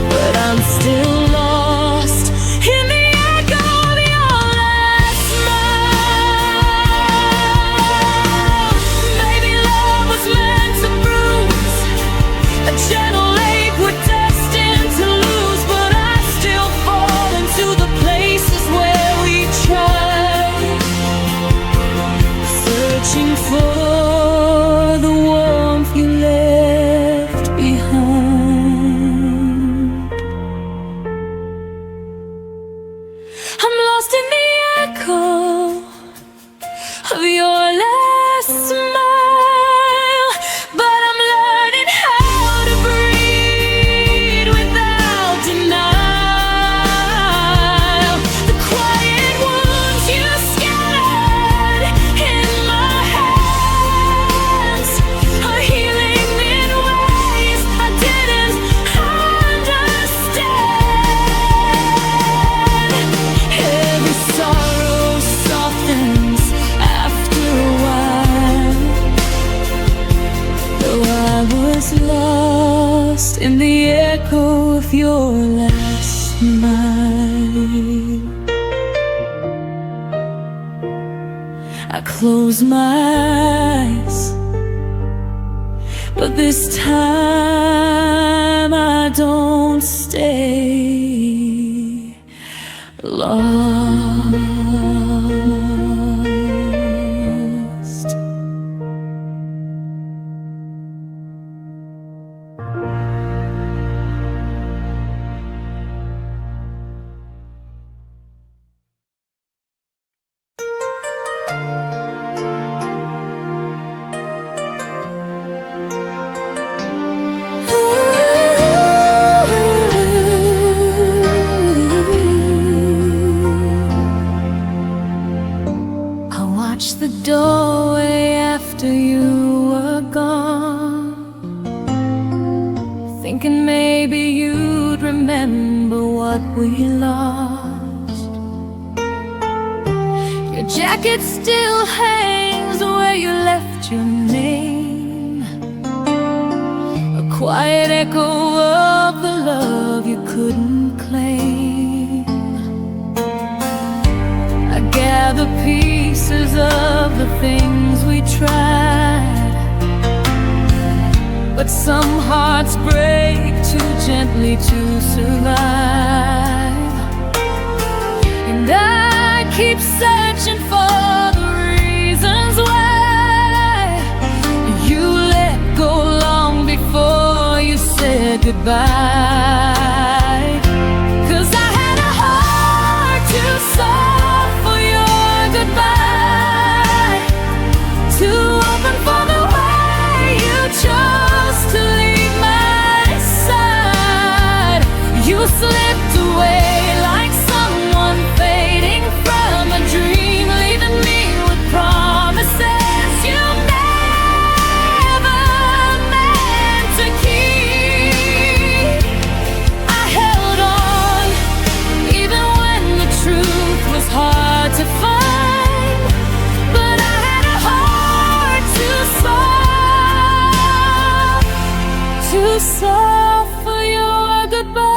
but I'm still lost in the echo of your last smile. Maybe love was meant to bruise, a gentle ache we're destined to lose, but I still fall into the places where we tried, searching for the warmth you left behind. I'm lost in the echo of your last smile, but I'm learning how to breathe without denial. The quiet wounds you scattered in my hands are healing in ways I didn't understand. Every sorrow softens after a while, though I was lost in the echo of your last smile. I close my eyes, but this time I don't stay lost. I watched the doorway after you were gone, thinking maybe you'd remember what we lost. Your jacket still hangs where you left your name, a quiet echo of the love you couldn't claim. I gather pieces of the things we tried, but some hearts break too gently to survive. And I keep searching for the reasons why you let go long before you said goodbye. 'Cause I had a heart too soft for your goodbye, too open for the way you chose to leave my side. You slipped away like someone fading from a dream, leaving me with promises you never meant to keep. I held on even when the truth was hard to find, but I had a heart too soft for your goodbye.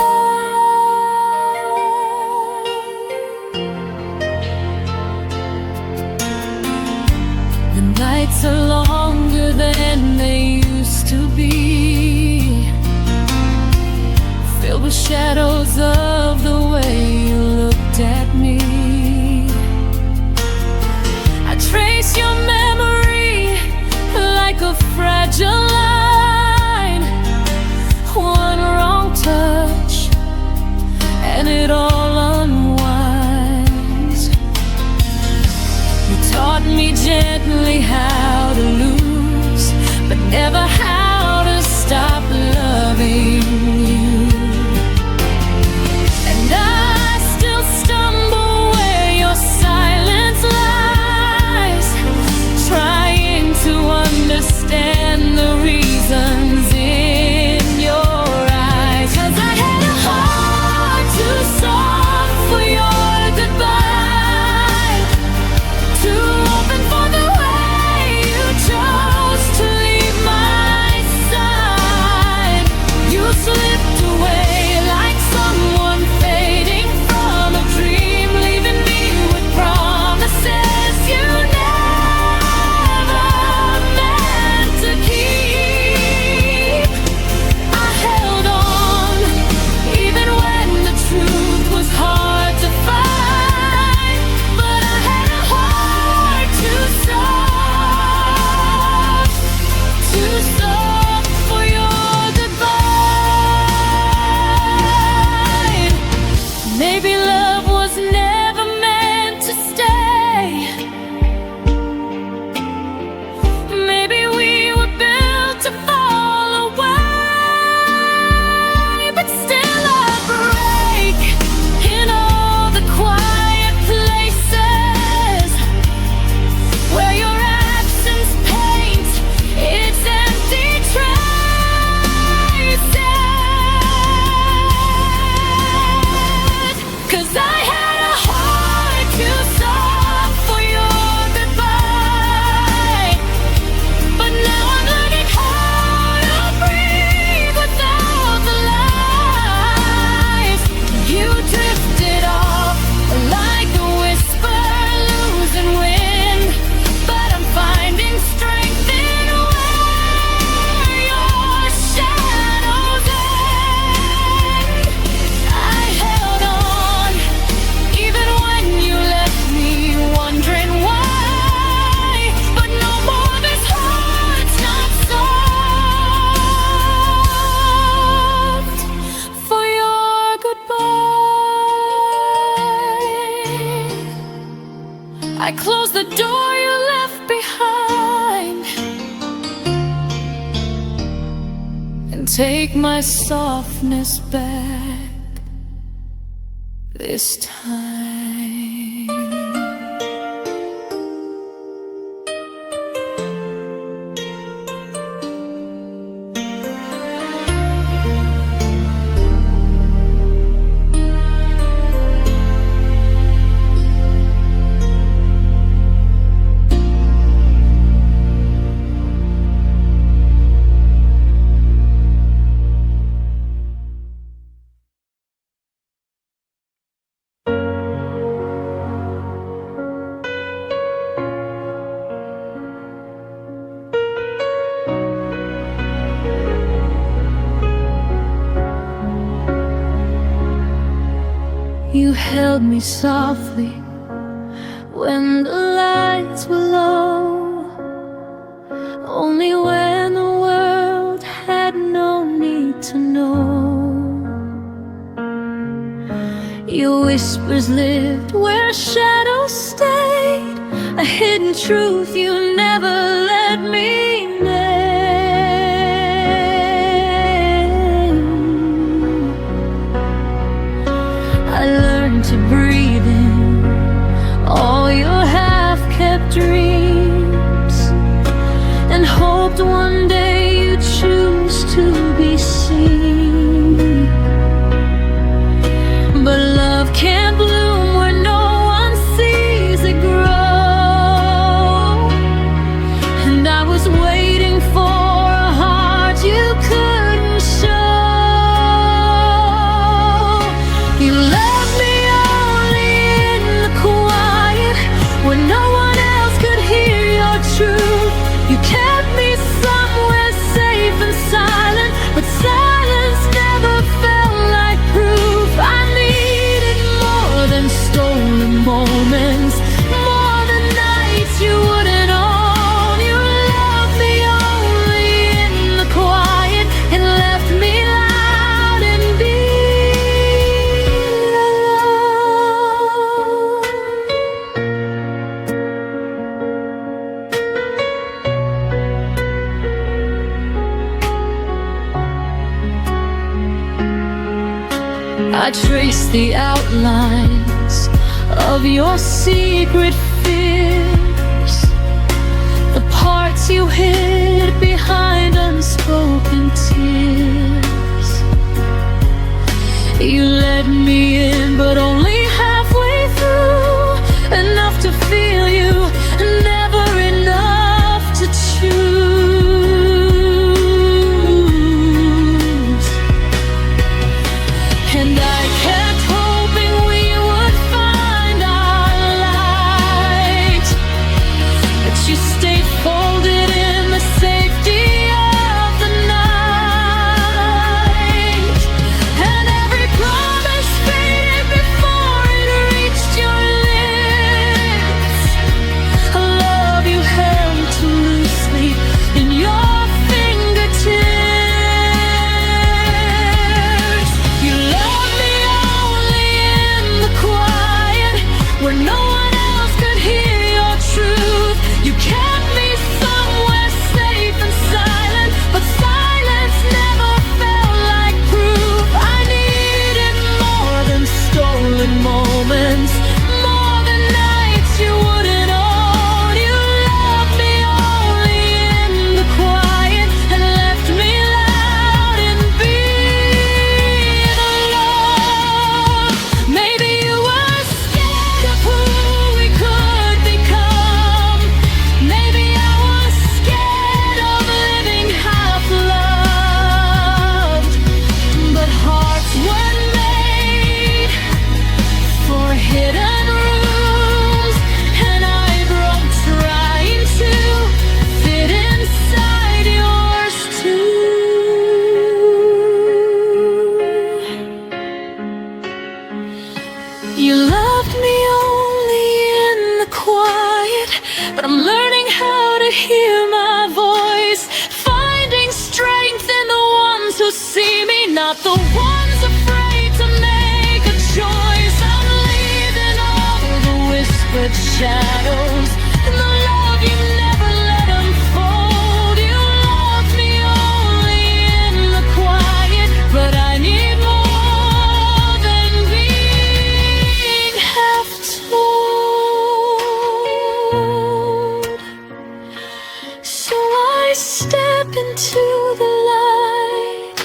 The nights are longer than they used to be, filled with shadows of the way you looked at me. I trace your memory gently how to lose, but never how to stop loving you. And I still stumble where your silence lies, trying to understand the reasons in your eyes. 'Cause I had a heart too soft for your goodbye, too open for the way you chose to leave my side. You slipped away like someone fading from a dream, leaving me with promises you never meant to keep. I held on even when the truth was hard to find, but I had a heart too soft for your goodbye. Maybe love was never meant to stay. Maybe we were built to fall away, but still I break in all the quiet places where your absence paints its empty traces. 'Cause I had a heart too soft for your goodbye, but now I'm learning how to breathe without the lies. You drifted off like a whisper losing wind, but I'm finding strength in where your shadows end. I held on even when you left me wondering why, but no more, this heart's not soft for your goodbye. I close the door you left behind and take my softness back this time. You held me softly when the lights were low, only when the world had no need to know. Your whispers lived where shadows stayed, a hidden truth you never let me name. I learned to breathe in all your half-kept dreams, and hoped one day you'd choose to be seen. But love can't bloom where no one sees it grow, and I was waiting for a heart you couldn't show. You left me only in the quiet when no one else could hear your truth. You kept me somewhere I trace the outlines of your secret fears, the parts you hid behind unspoken tears. You let me in, but only halfway through, enough to feel you, never enough to choose. And I kept hoping we would find our light, but you stayed folded in the safety of the night. And every promise faded before it reached your lips, a love you held too loosely in your fingertips. You loved me only in the quiet, where no one else could hear your truth. You kept me somewhere safe and silent, but silence never felt like proof. I needed more than stolen moments, more than nights you wouldn't own. You loved me only in the quiet and left me loud in being alone. Maybe you were scared of who we could become. Maybe I was scared of living half loved. But hearts weren't made for hidden rooms, and I broke trying to fit inside yours too. You loved me only in the quiet, but I'm learning how to hear my voice, finding strength in the ones who see me, not the ones afraid to make a choice. I'm leaving all the whispered shadows and the love you never let unfold. You loved me only in the quiet, but I need more than being half told. So I step into the light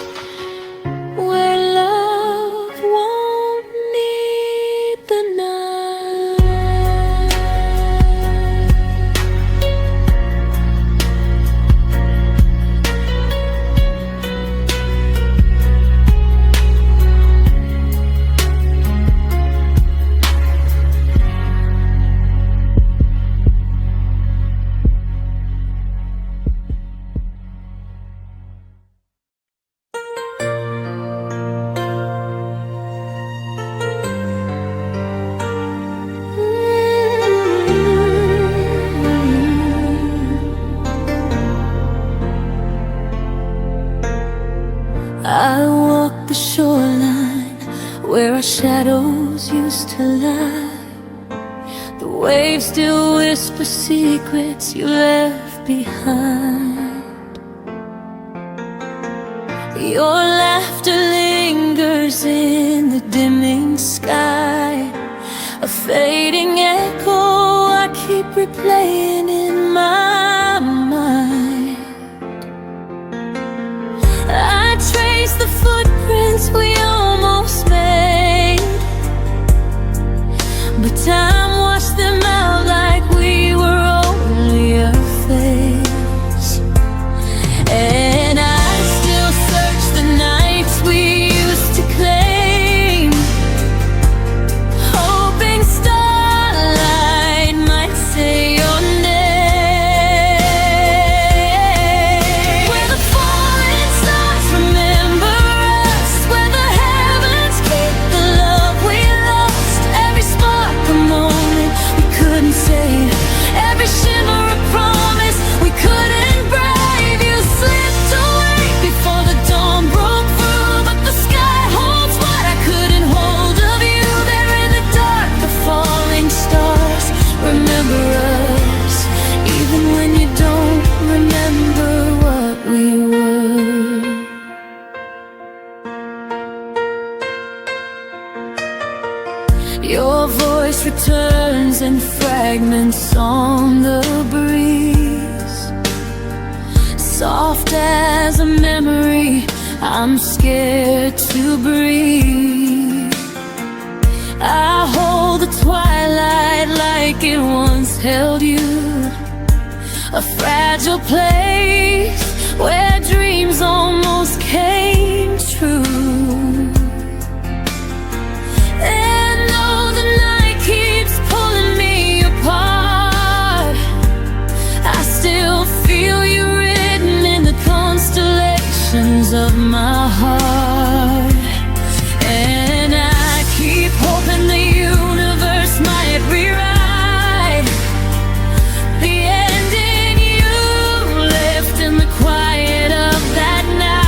where love won't need the night. I walk the shoreline where our shadows used to lie. The waves still whisper secrets you left behind. Your laughter lingers in the dimming sky, a fading echo I keep replaying in my mind. I trace the footprints we almost made, but time washed them out like we were only a phase. And I still search the nights we used to claim, hoping starlight might say your name. fragments on the breeze, soft as a memory. I'm scared to breathe. I hold the twilight like it once held you, a fragile place where dreams almost came true. And though the night keeps pulling me apart, I still feel you written in the constellations of my heart. And I keep hoping the universe might rewrite the ending you left in the quiet of that night.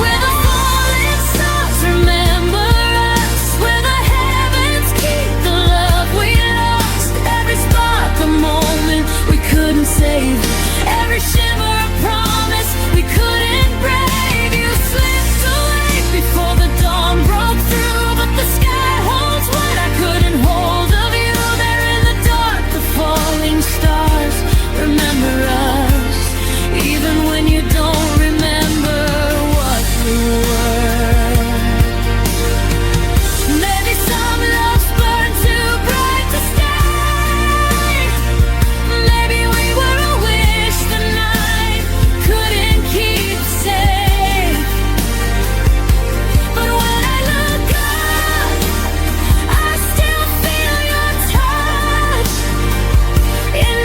Where the falling stars remember us, where the heavens keep the love we lost. Every spark a moment we couldn't save, every shimmer a promise we couldn't brave. You slipped away before the dawn broke through, but the sky holds what I couldn't hold of you. There in the dark, the falling stars remember us, even when you don't remember what we were. Maybe some loves burn too bright to stay. Maybe we were a wish the night couldn't keep safe. But when I look up, I still feel your touch in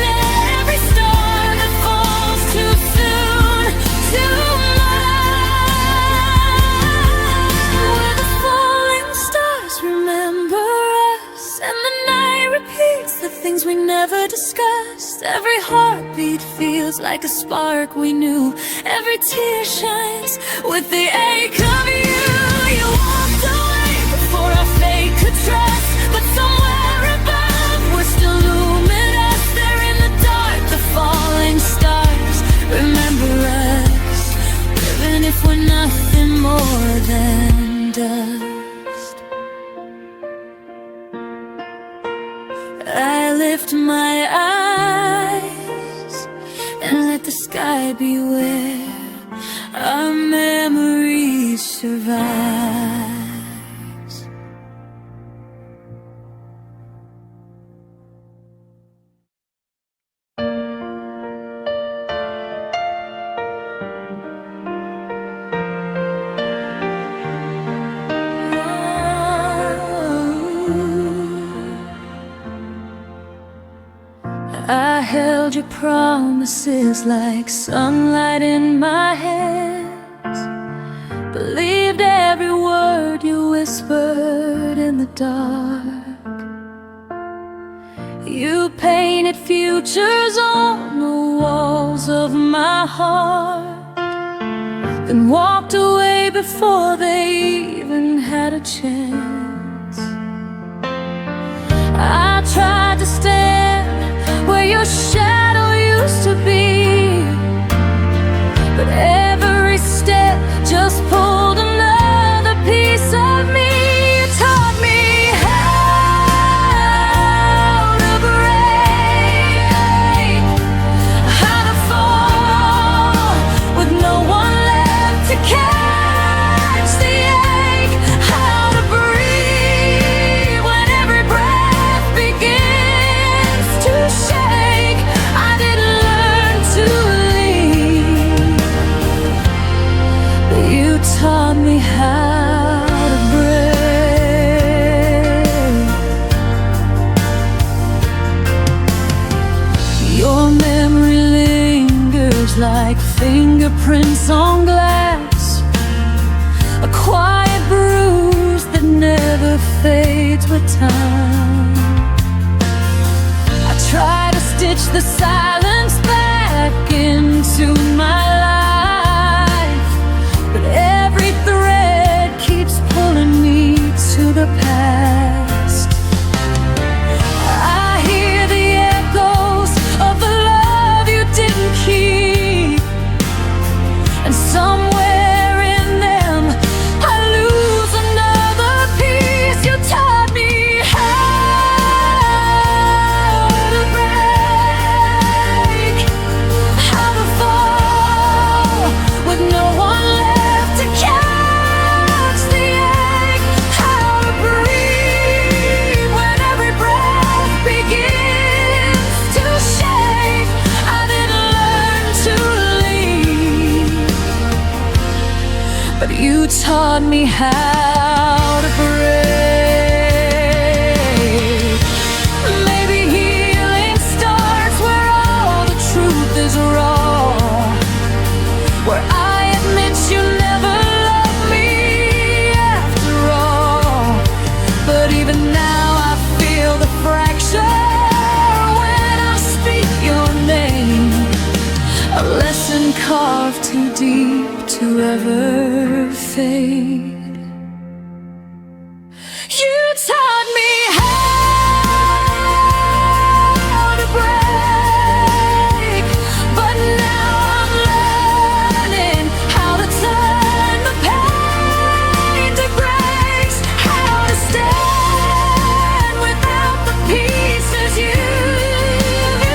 every star that falls too soon, too much. Where the falling stars remember us, and the night repeats the things we never discussed. Every heartbeat feels like a spark we knew, every tear shines with the ache of you. You walked away before our fate could trust, but somewhere above we're still luminous. There in the dark, the falling stars remember us, even if we're nothing more than dust. I lift my eyes and let the sky be where our memories survive. I held your promises like sunlight in my hands, believed every word you whispered in the dark. You painted futures on the walls of my heart, then walked away before they even had a chance. I tried to stand where your shadow used to be, but every step just pulled another piece of me. You taught me how to break, how to fall with no one left to catch the ache, how to breathe when every breath begins to shake. I didn't learn to leave, but you taught me how to break. Your memory lingers like fingerprints on glass, a quiet bruise that never fades with time. I try to stitch the silence back into my life, but every thread keeps pulling me to the past. I hear the echoes of the love you didn't keep, and somewhere in them I lose another piece. You taught me how taught me how to break. Maybe healing starts where all the truth is raw, where I admit you never loved me after all. But even now I feel the fracture when I speak your name, a lesson carved too deep to ever fade. You taught me how to break, but now I'm learning how to turn the pain to grace, how to stand without the pieces you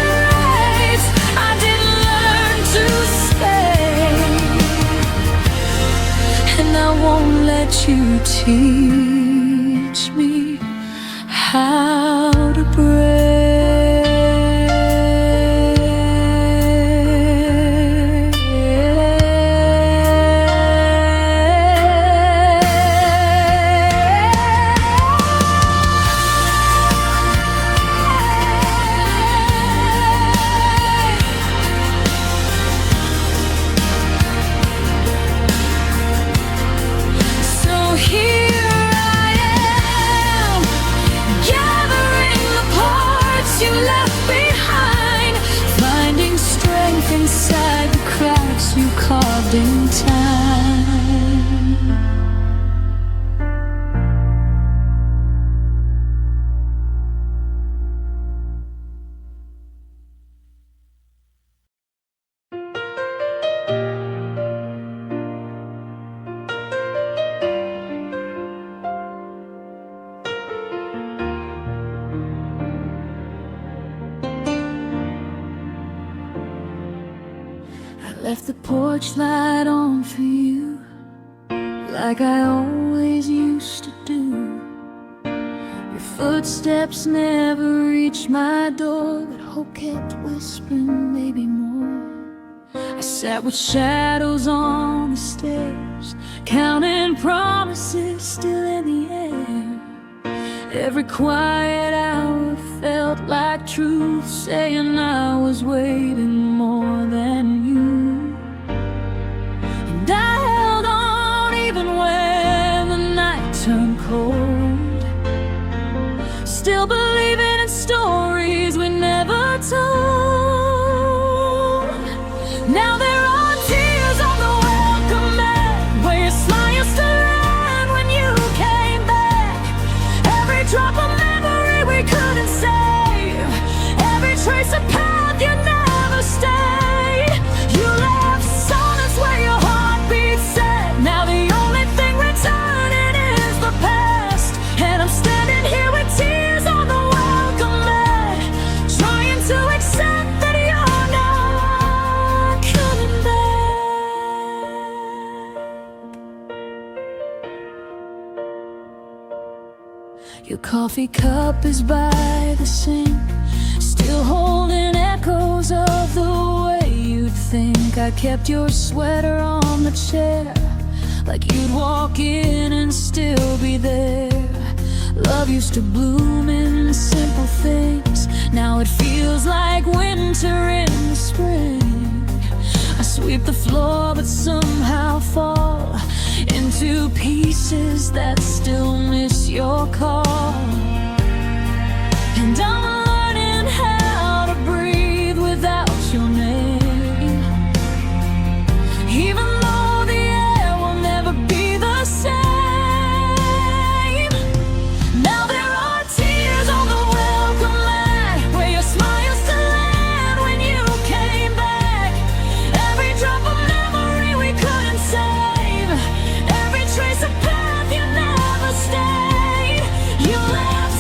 erased. I didn't learn to stay, and I won't let you teach me how to break. So here I am, gathering the parts you left behind, finding strength inside the cracks you carved in time. I left the porch light on for you, like I always used to do. Your footsteps never reached my door, but hope kept whispering maybe more. I sat with shadows on the stairs, counting promises still in the air. Every quiet hour felt like truth, saying I was waiting more than you. And I held on even when the night turned cold, still believing in stories we never told. Now there are tears on the welcome mat, where your smile used to land when you came back. Every drop of memory we couldn't save, every trace of path you never stayed. You left sonnets where your heartbeat set. Now the only thing returning is the past, and I'm standing here with tears on the welcome mat, trying to accept that you're not coming back. Your coffee cup is by the sink, still holding echoes of the way you'd think. I kept your sweater on the chair, like you'd walk in and still be there. Love used to bloom in simple things, now it feels like winter in the spring. I sweep the floor but somehow fall into pieces that still miss your call. And I'm learning how to breathe without your name, even though the air will never be the same. Now there are tears on the welcome mat, where your smile used to land when you came back. Every drop of memory we couldn't save, every trace of path you never stayed. You left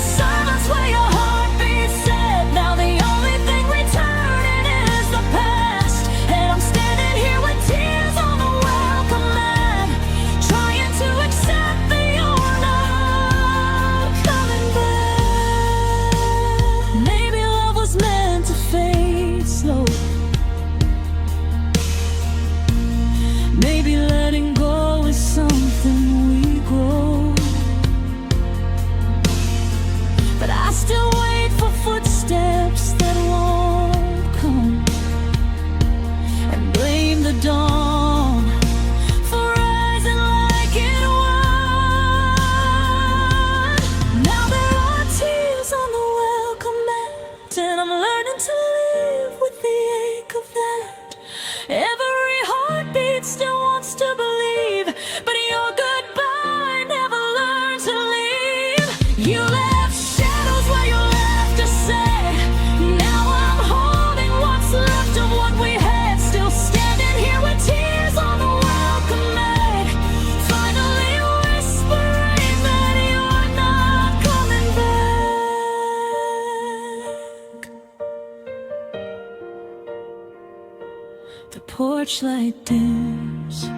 The porch light dims,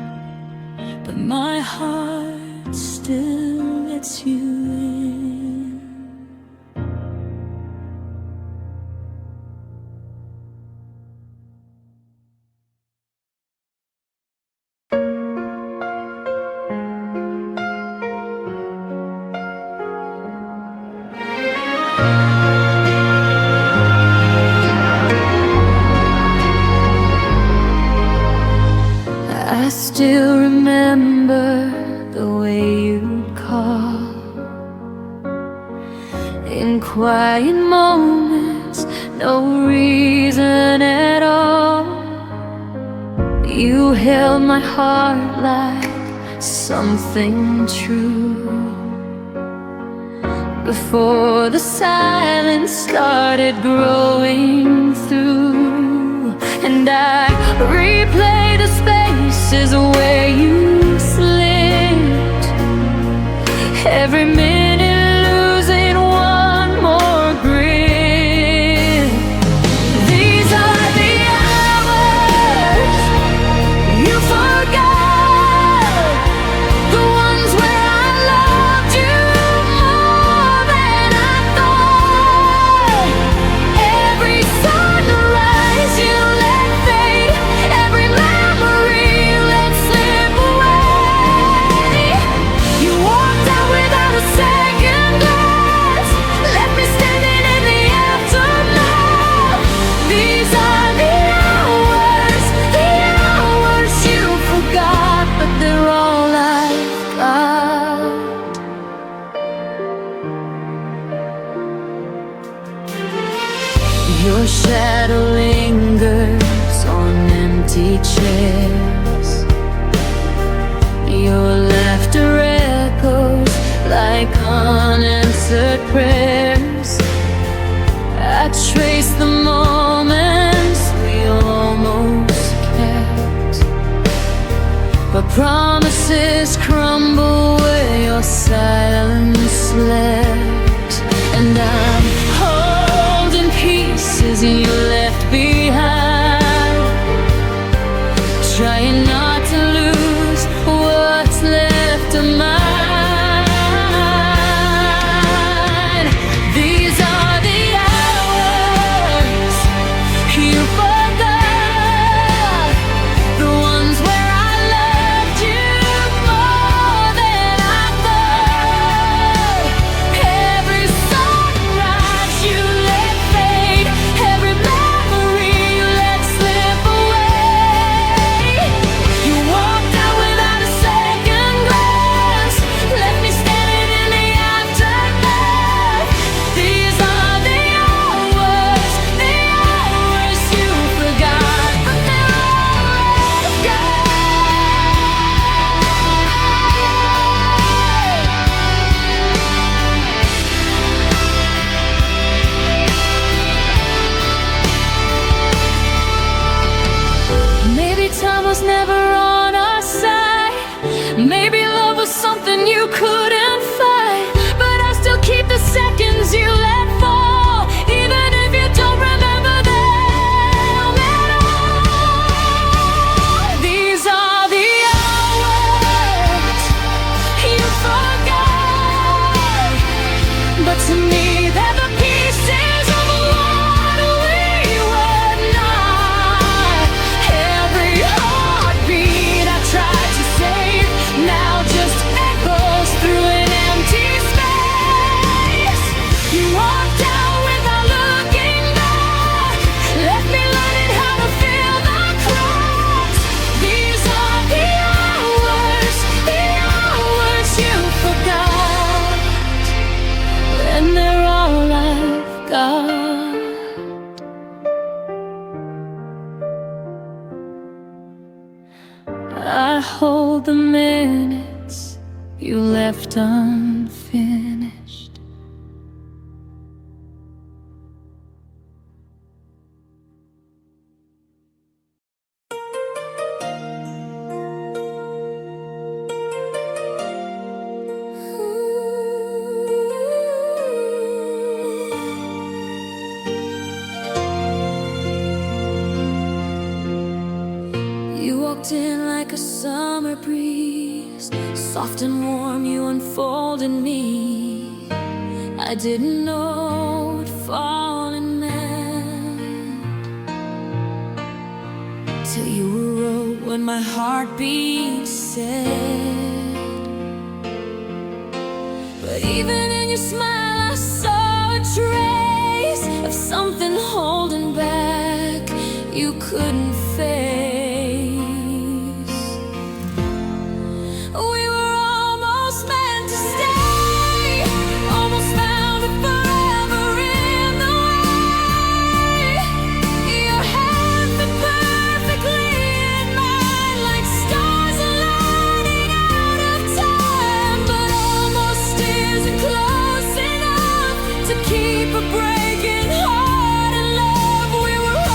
but my heart still lets you in. I still remember the way you'd call in quiet moments, no reason at all. You held my heart like something true before the silence started growing through, and I replay the spaces where you slipped, every minute losing one more grip. These are the hours you forgot, the ones where I loved you more than I thought. Every sunrise you let fade, every memory you let slip away. You walked out without a second glance, left me standing in the aftermath. These are the hours you forgot, but they're all I've got. Your shadow lingers on empty chairs, your laughter echoes like unanswered prayers. I trace the moments we almost kept, but promises crumble where your silence slept. And I'm holding pieces you left behind, trying not to lose what's left of mine. These are the hours you forgot, the ones where I loved you more than I thought. Every sunrise you let fade, every memory you let slip away. You walked out without a second glance, left me standing in the aftermath. These are the hours you forgot, but they're all I've got. Maybe time was never on our side, maybe love was something you couldn't fight, but I still keep the seconds you let fall, even if you don't remember them at all. These are the hours you forgot, but to me they're the pieces of what we were not. Every heartbeat I tried to save now just echoes through an empty space. You walked out without looking back, left me learning how to fill the cracks. These are the hours you forgot, and they're all I've got. I hold the minutes you left unfinished. walked in like a summer breeze, soft and warm you unfolded me. I didn't know what falling meant till you wrote when my heartbeat said. But even in your smile I saw a trace of something holding back you couldn't face. We were almost meant to stay, almost found it forever in the way. Your hand fit perfectly in mine, like stars aligning out of time. But almost isn't close enough to keep a breaking heart in love. We were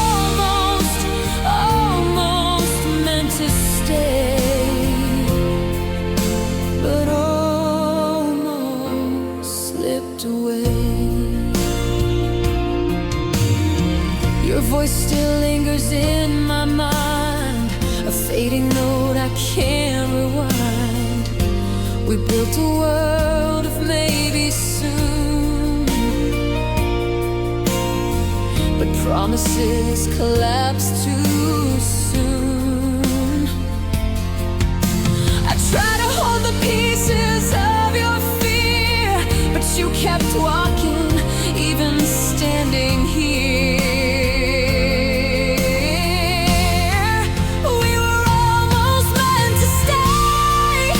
almost meant to stay, but almost slipped away. Your voice still lingers in my mind, a fading note I can't rewind. We built a world of maybe soon, but promises collapse too soon. I try to hold the pieces of your fear, but you kept walking, even standing here. We were almost meant to stay,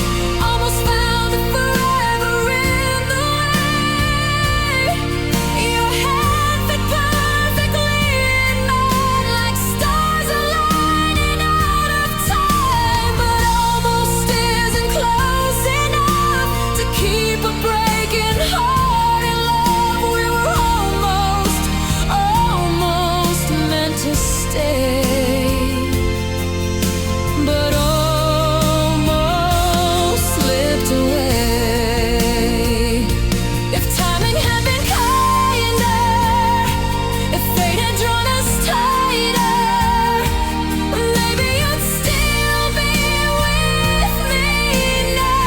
almost found it forever in the way. Your hand fit perfectly in mine, like stars aligning out of time. But almost isn't close enough to keep a breaking heart in love. We were almost meant to stay, but almost slipped away. If timing had been kinder, if fate had drawn us tighter, maybe you'd still be with me now,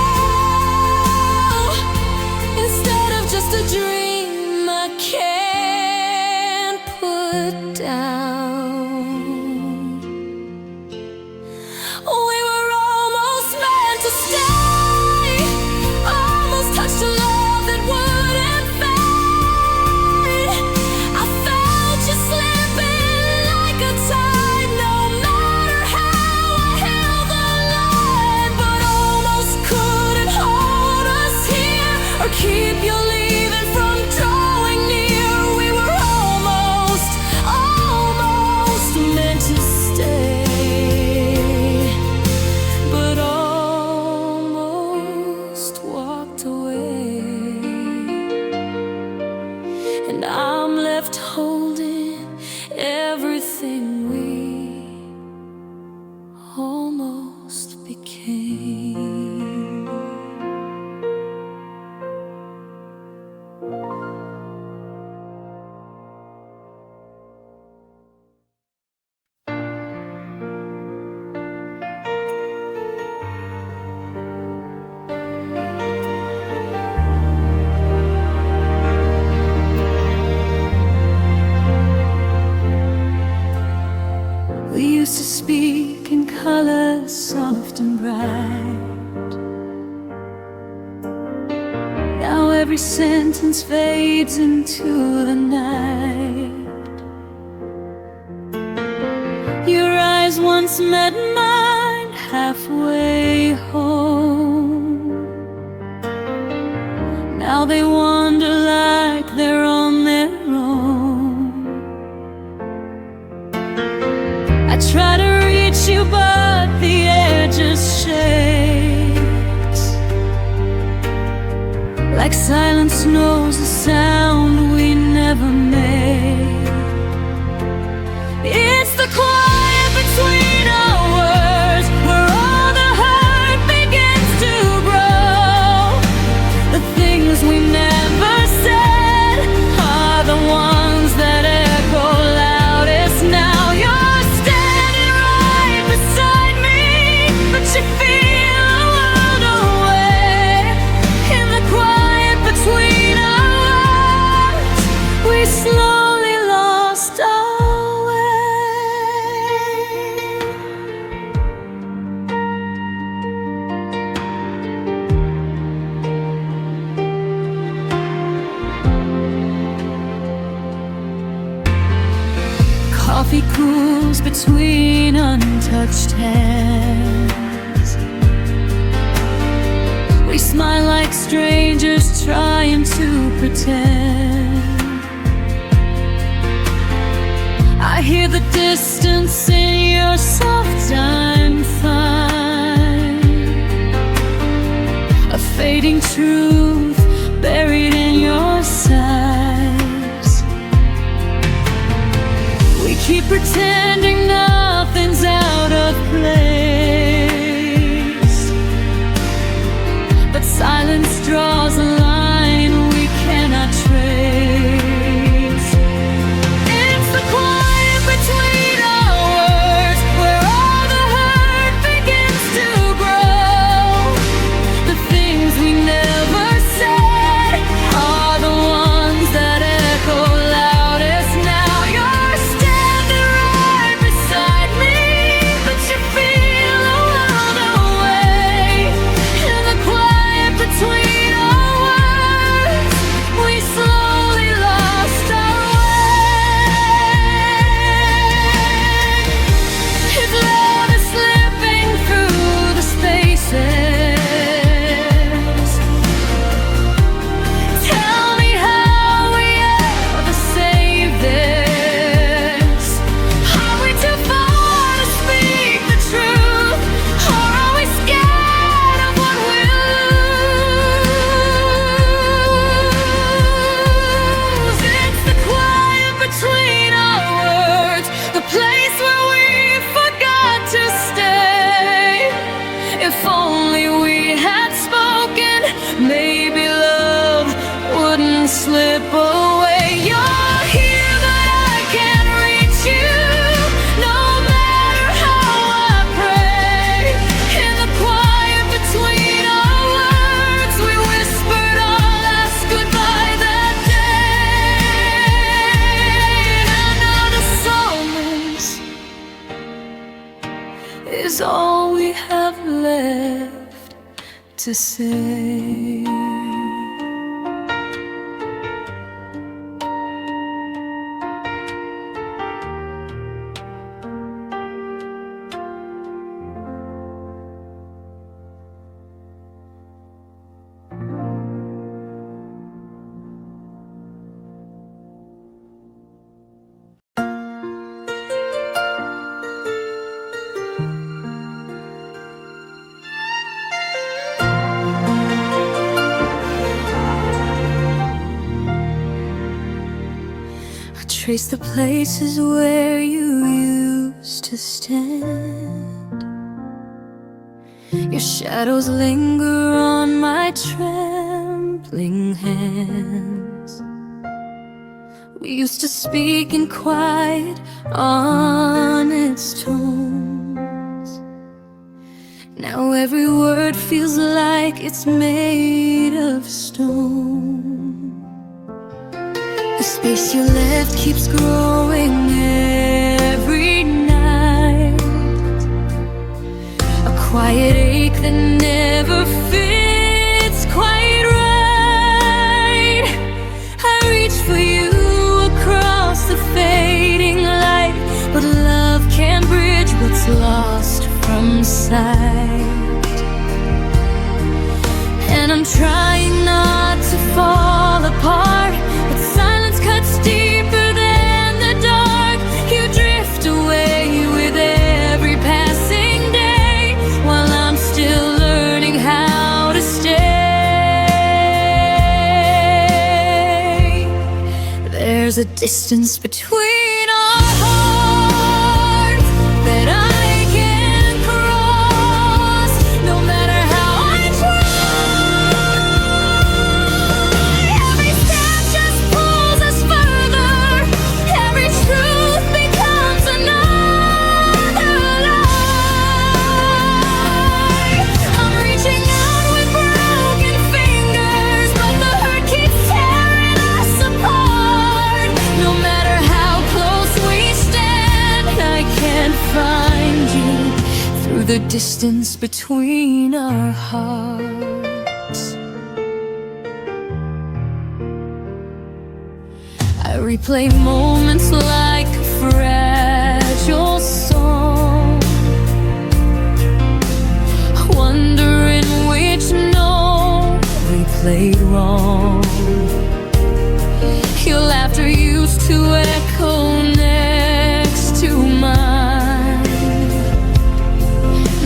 instead of just a dream I can't put down. We were almost meant to stay, almost touched a love that wouldn't fade. I felt you slipping like a tide, no matter how I held the line. But almost couldn't hold us here, or keep you leaving from drawing near. We were almost meant to stay, but almost walked away. And I'm left holding everything we almost became. We used to speak in colors soft and bright. Now every sentence fades into the night. Your eyes once met mine halfway home. Now they wander like they're on their own. I try to reach you, but the air just shakes, like silence knows a sound we never made. It's the quiet between our words, where all the hurt begins to grow. The things we never said are the ones that echo loudest now. You're standing right beside me, coffee cools between untouched hands. We smile like strangers trying to pretend. I hear the distance in your soft I'm fine. A fading truth buried in your sighs. We keep pretending nothing's out of place, but silence draws a line we cannot trace. It's the quiet between our words where all the hurt begins to grow. The things we never said are the ones that echo loudest now. You're standing right beside me, but you feel a world away. In the quiet between our words, we slowly lost our way. If love is slipping through the spaces, tell me how we ever save this. Are we too far to speak the truth, or are we scared of what we'll lose? It's the quiet between our words, the place where we forgot to stay. If only we had spoken, maybe love wouldn't slip away. You're here, but I can't reach you, no matter how I pray. In the quiet between our words, we whispered our last goodbye that day. And now the silence is all we have left to say. Trace the places where you used to stand. Your shadows linger on my trembling hands. We used to speak in quiet, honest tones. Now every word feels like it's made of stone. The space you left keeps growing every night, a quiet ache that never fits quite right. I reach for you across the fading light, but love can't bridge what's lost from sight. And I'm trying not to fall apart, but silence cuts deeper than the dark. You drift away with every passing day, while I'm still learning how to stay. There's a distance between our hearts that I can't cross, no matter how I try. Every step just pulls us further, every truth becomes another lie. I'm reaching out with broken fingers, but the hurt keeps tearing us apart. No matter how close we stand, I can't find you through the distance between our hearts. I replay moments like a fragile played wrong. Your laughter used to echo next to mine.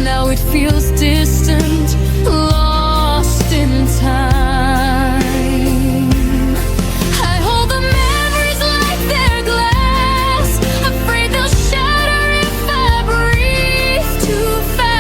Now it feels distant, lost in time. I hold the memories like they're glass, afraid they'll shatter if I breathe too fast.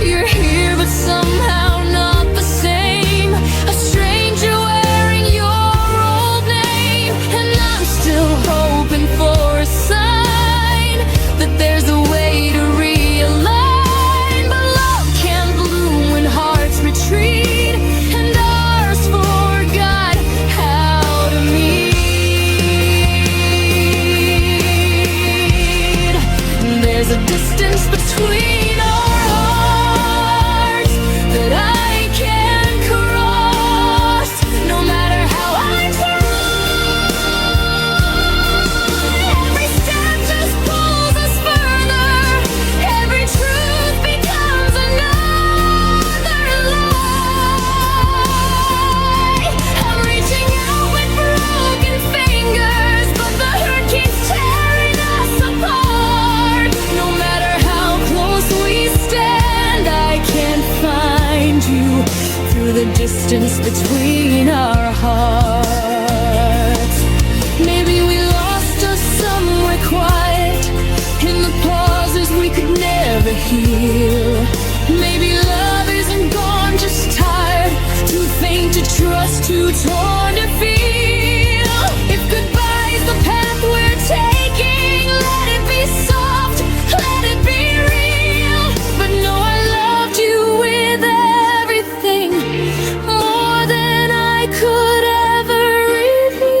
You're here but somehow not the same, a stranger wearing your old name. And I'm still hoping for a sign that there's a way to realign. But love can't bloom when hearts retreat, and ours forgot how to meet. There's a distance between our hearts that I can't cross, no matter how I try. Every step just pulls us further, every truth becomes another lie. I'm reaching out with broken fingers, but the hurt keeps tearing us apart. No matter how close we stand, I can't find you through the distance between our hearts. Maybe we lost us somewhere quiet, in the pauses we could never heal. Maybe love isn't gone, just tired, too faint to trust, too torn to feel. If goodbye's the path we're taking, let it be soft, let it be real. But no, I loved you with everything, more than I could ever reveal.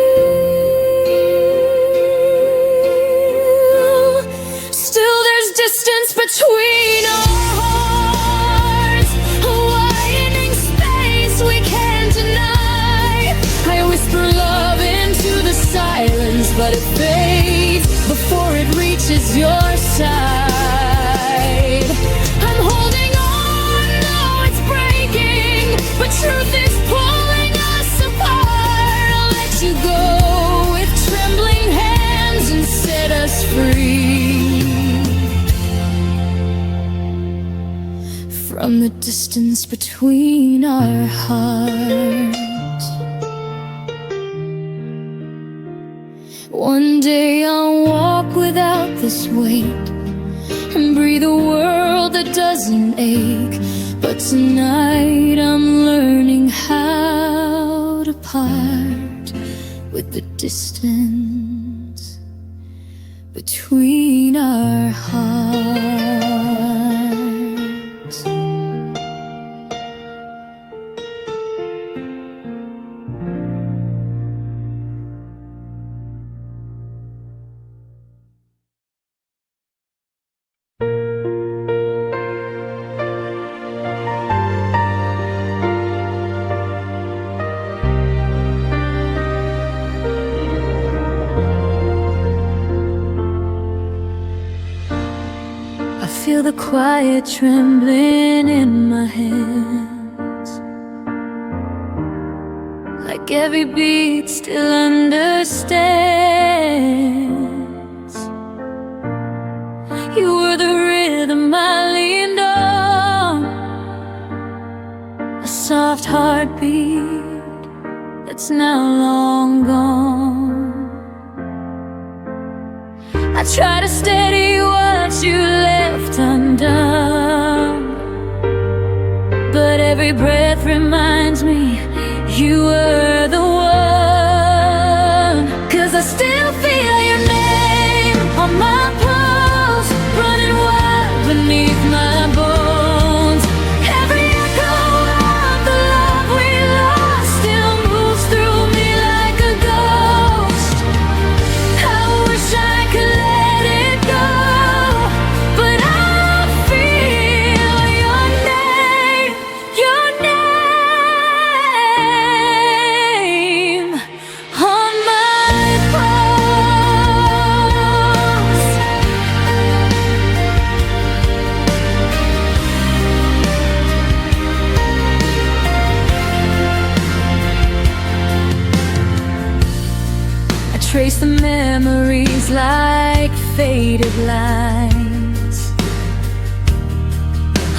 Still there's distance between our hearts, a widening space we can't deny. I whisper love into the silence, but it fades before it reaches your side. I'm holding on, no, it's breaking, but truth is pulling us apart. I'll let you go with trembling hands and set us free from the distance between our hearts. One day I'll walk without this weight and breathe a world that doesn't ache. But tonight I'm learning how to part with the distance between our hearts. I feel the quiet trembling in my hands, like every beat still understands. You were the rhythm I leaned on, a soft heartbeat that's now long gone. I try to steady what you left undone, but every breath reminds me you were the one. 'Cause I still feel your name on my pulse, running wild beneath my bones. Every echo of the love we lost still moves through me like a ghost. I wish I could let it go, but I feel your name, your name. trace the memories like faded lines.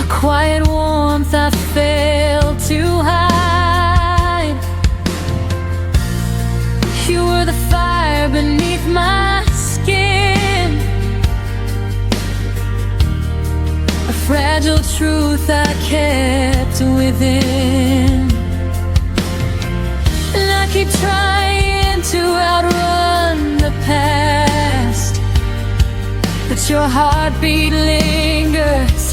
A quiet warmth I failed to hide. You were the fire beneath my skin, a fragile truth I kept within. And I keep trying to outrun the past, but your heartbeat lingers,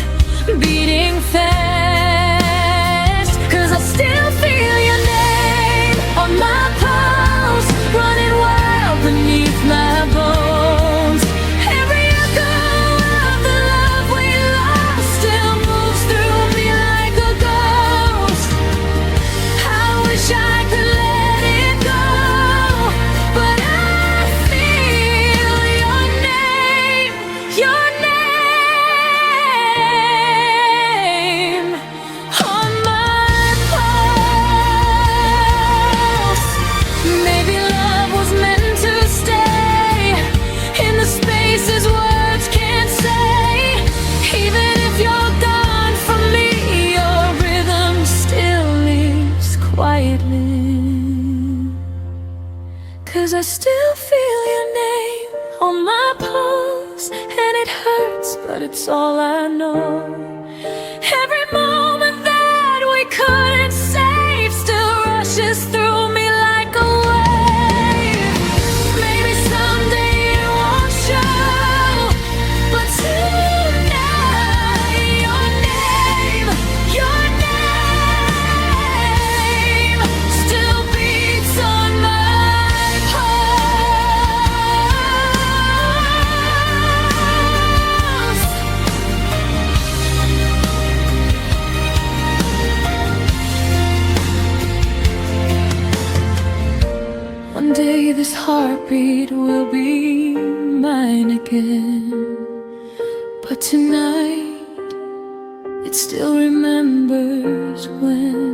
beating fast. 'Cause I still feel your name on my pulse, running wild beneath my bones. Every echo of the love we lost still moves through me like a ghost. I wish I could let it go, but I feel your name on my pulse. Maybe love was meant to stay in the spaces words can't say. Even if you're gone from me, your rhythm still lives quietly. 'Cause I still feel your name on my pulse, and it hurts, but it's all I know. Every moment that we couldn't save still rushes through me like a wave. Maybe someday it won't show, but tonight your name still beats on my pulse. One day this heartbeat will be mine again, but tonight it still remembers when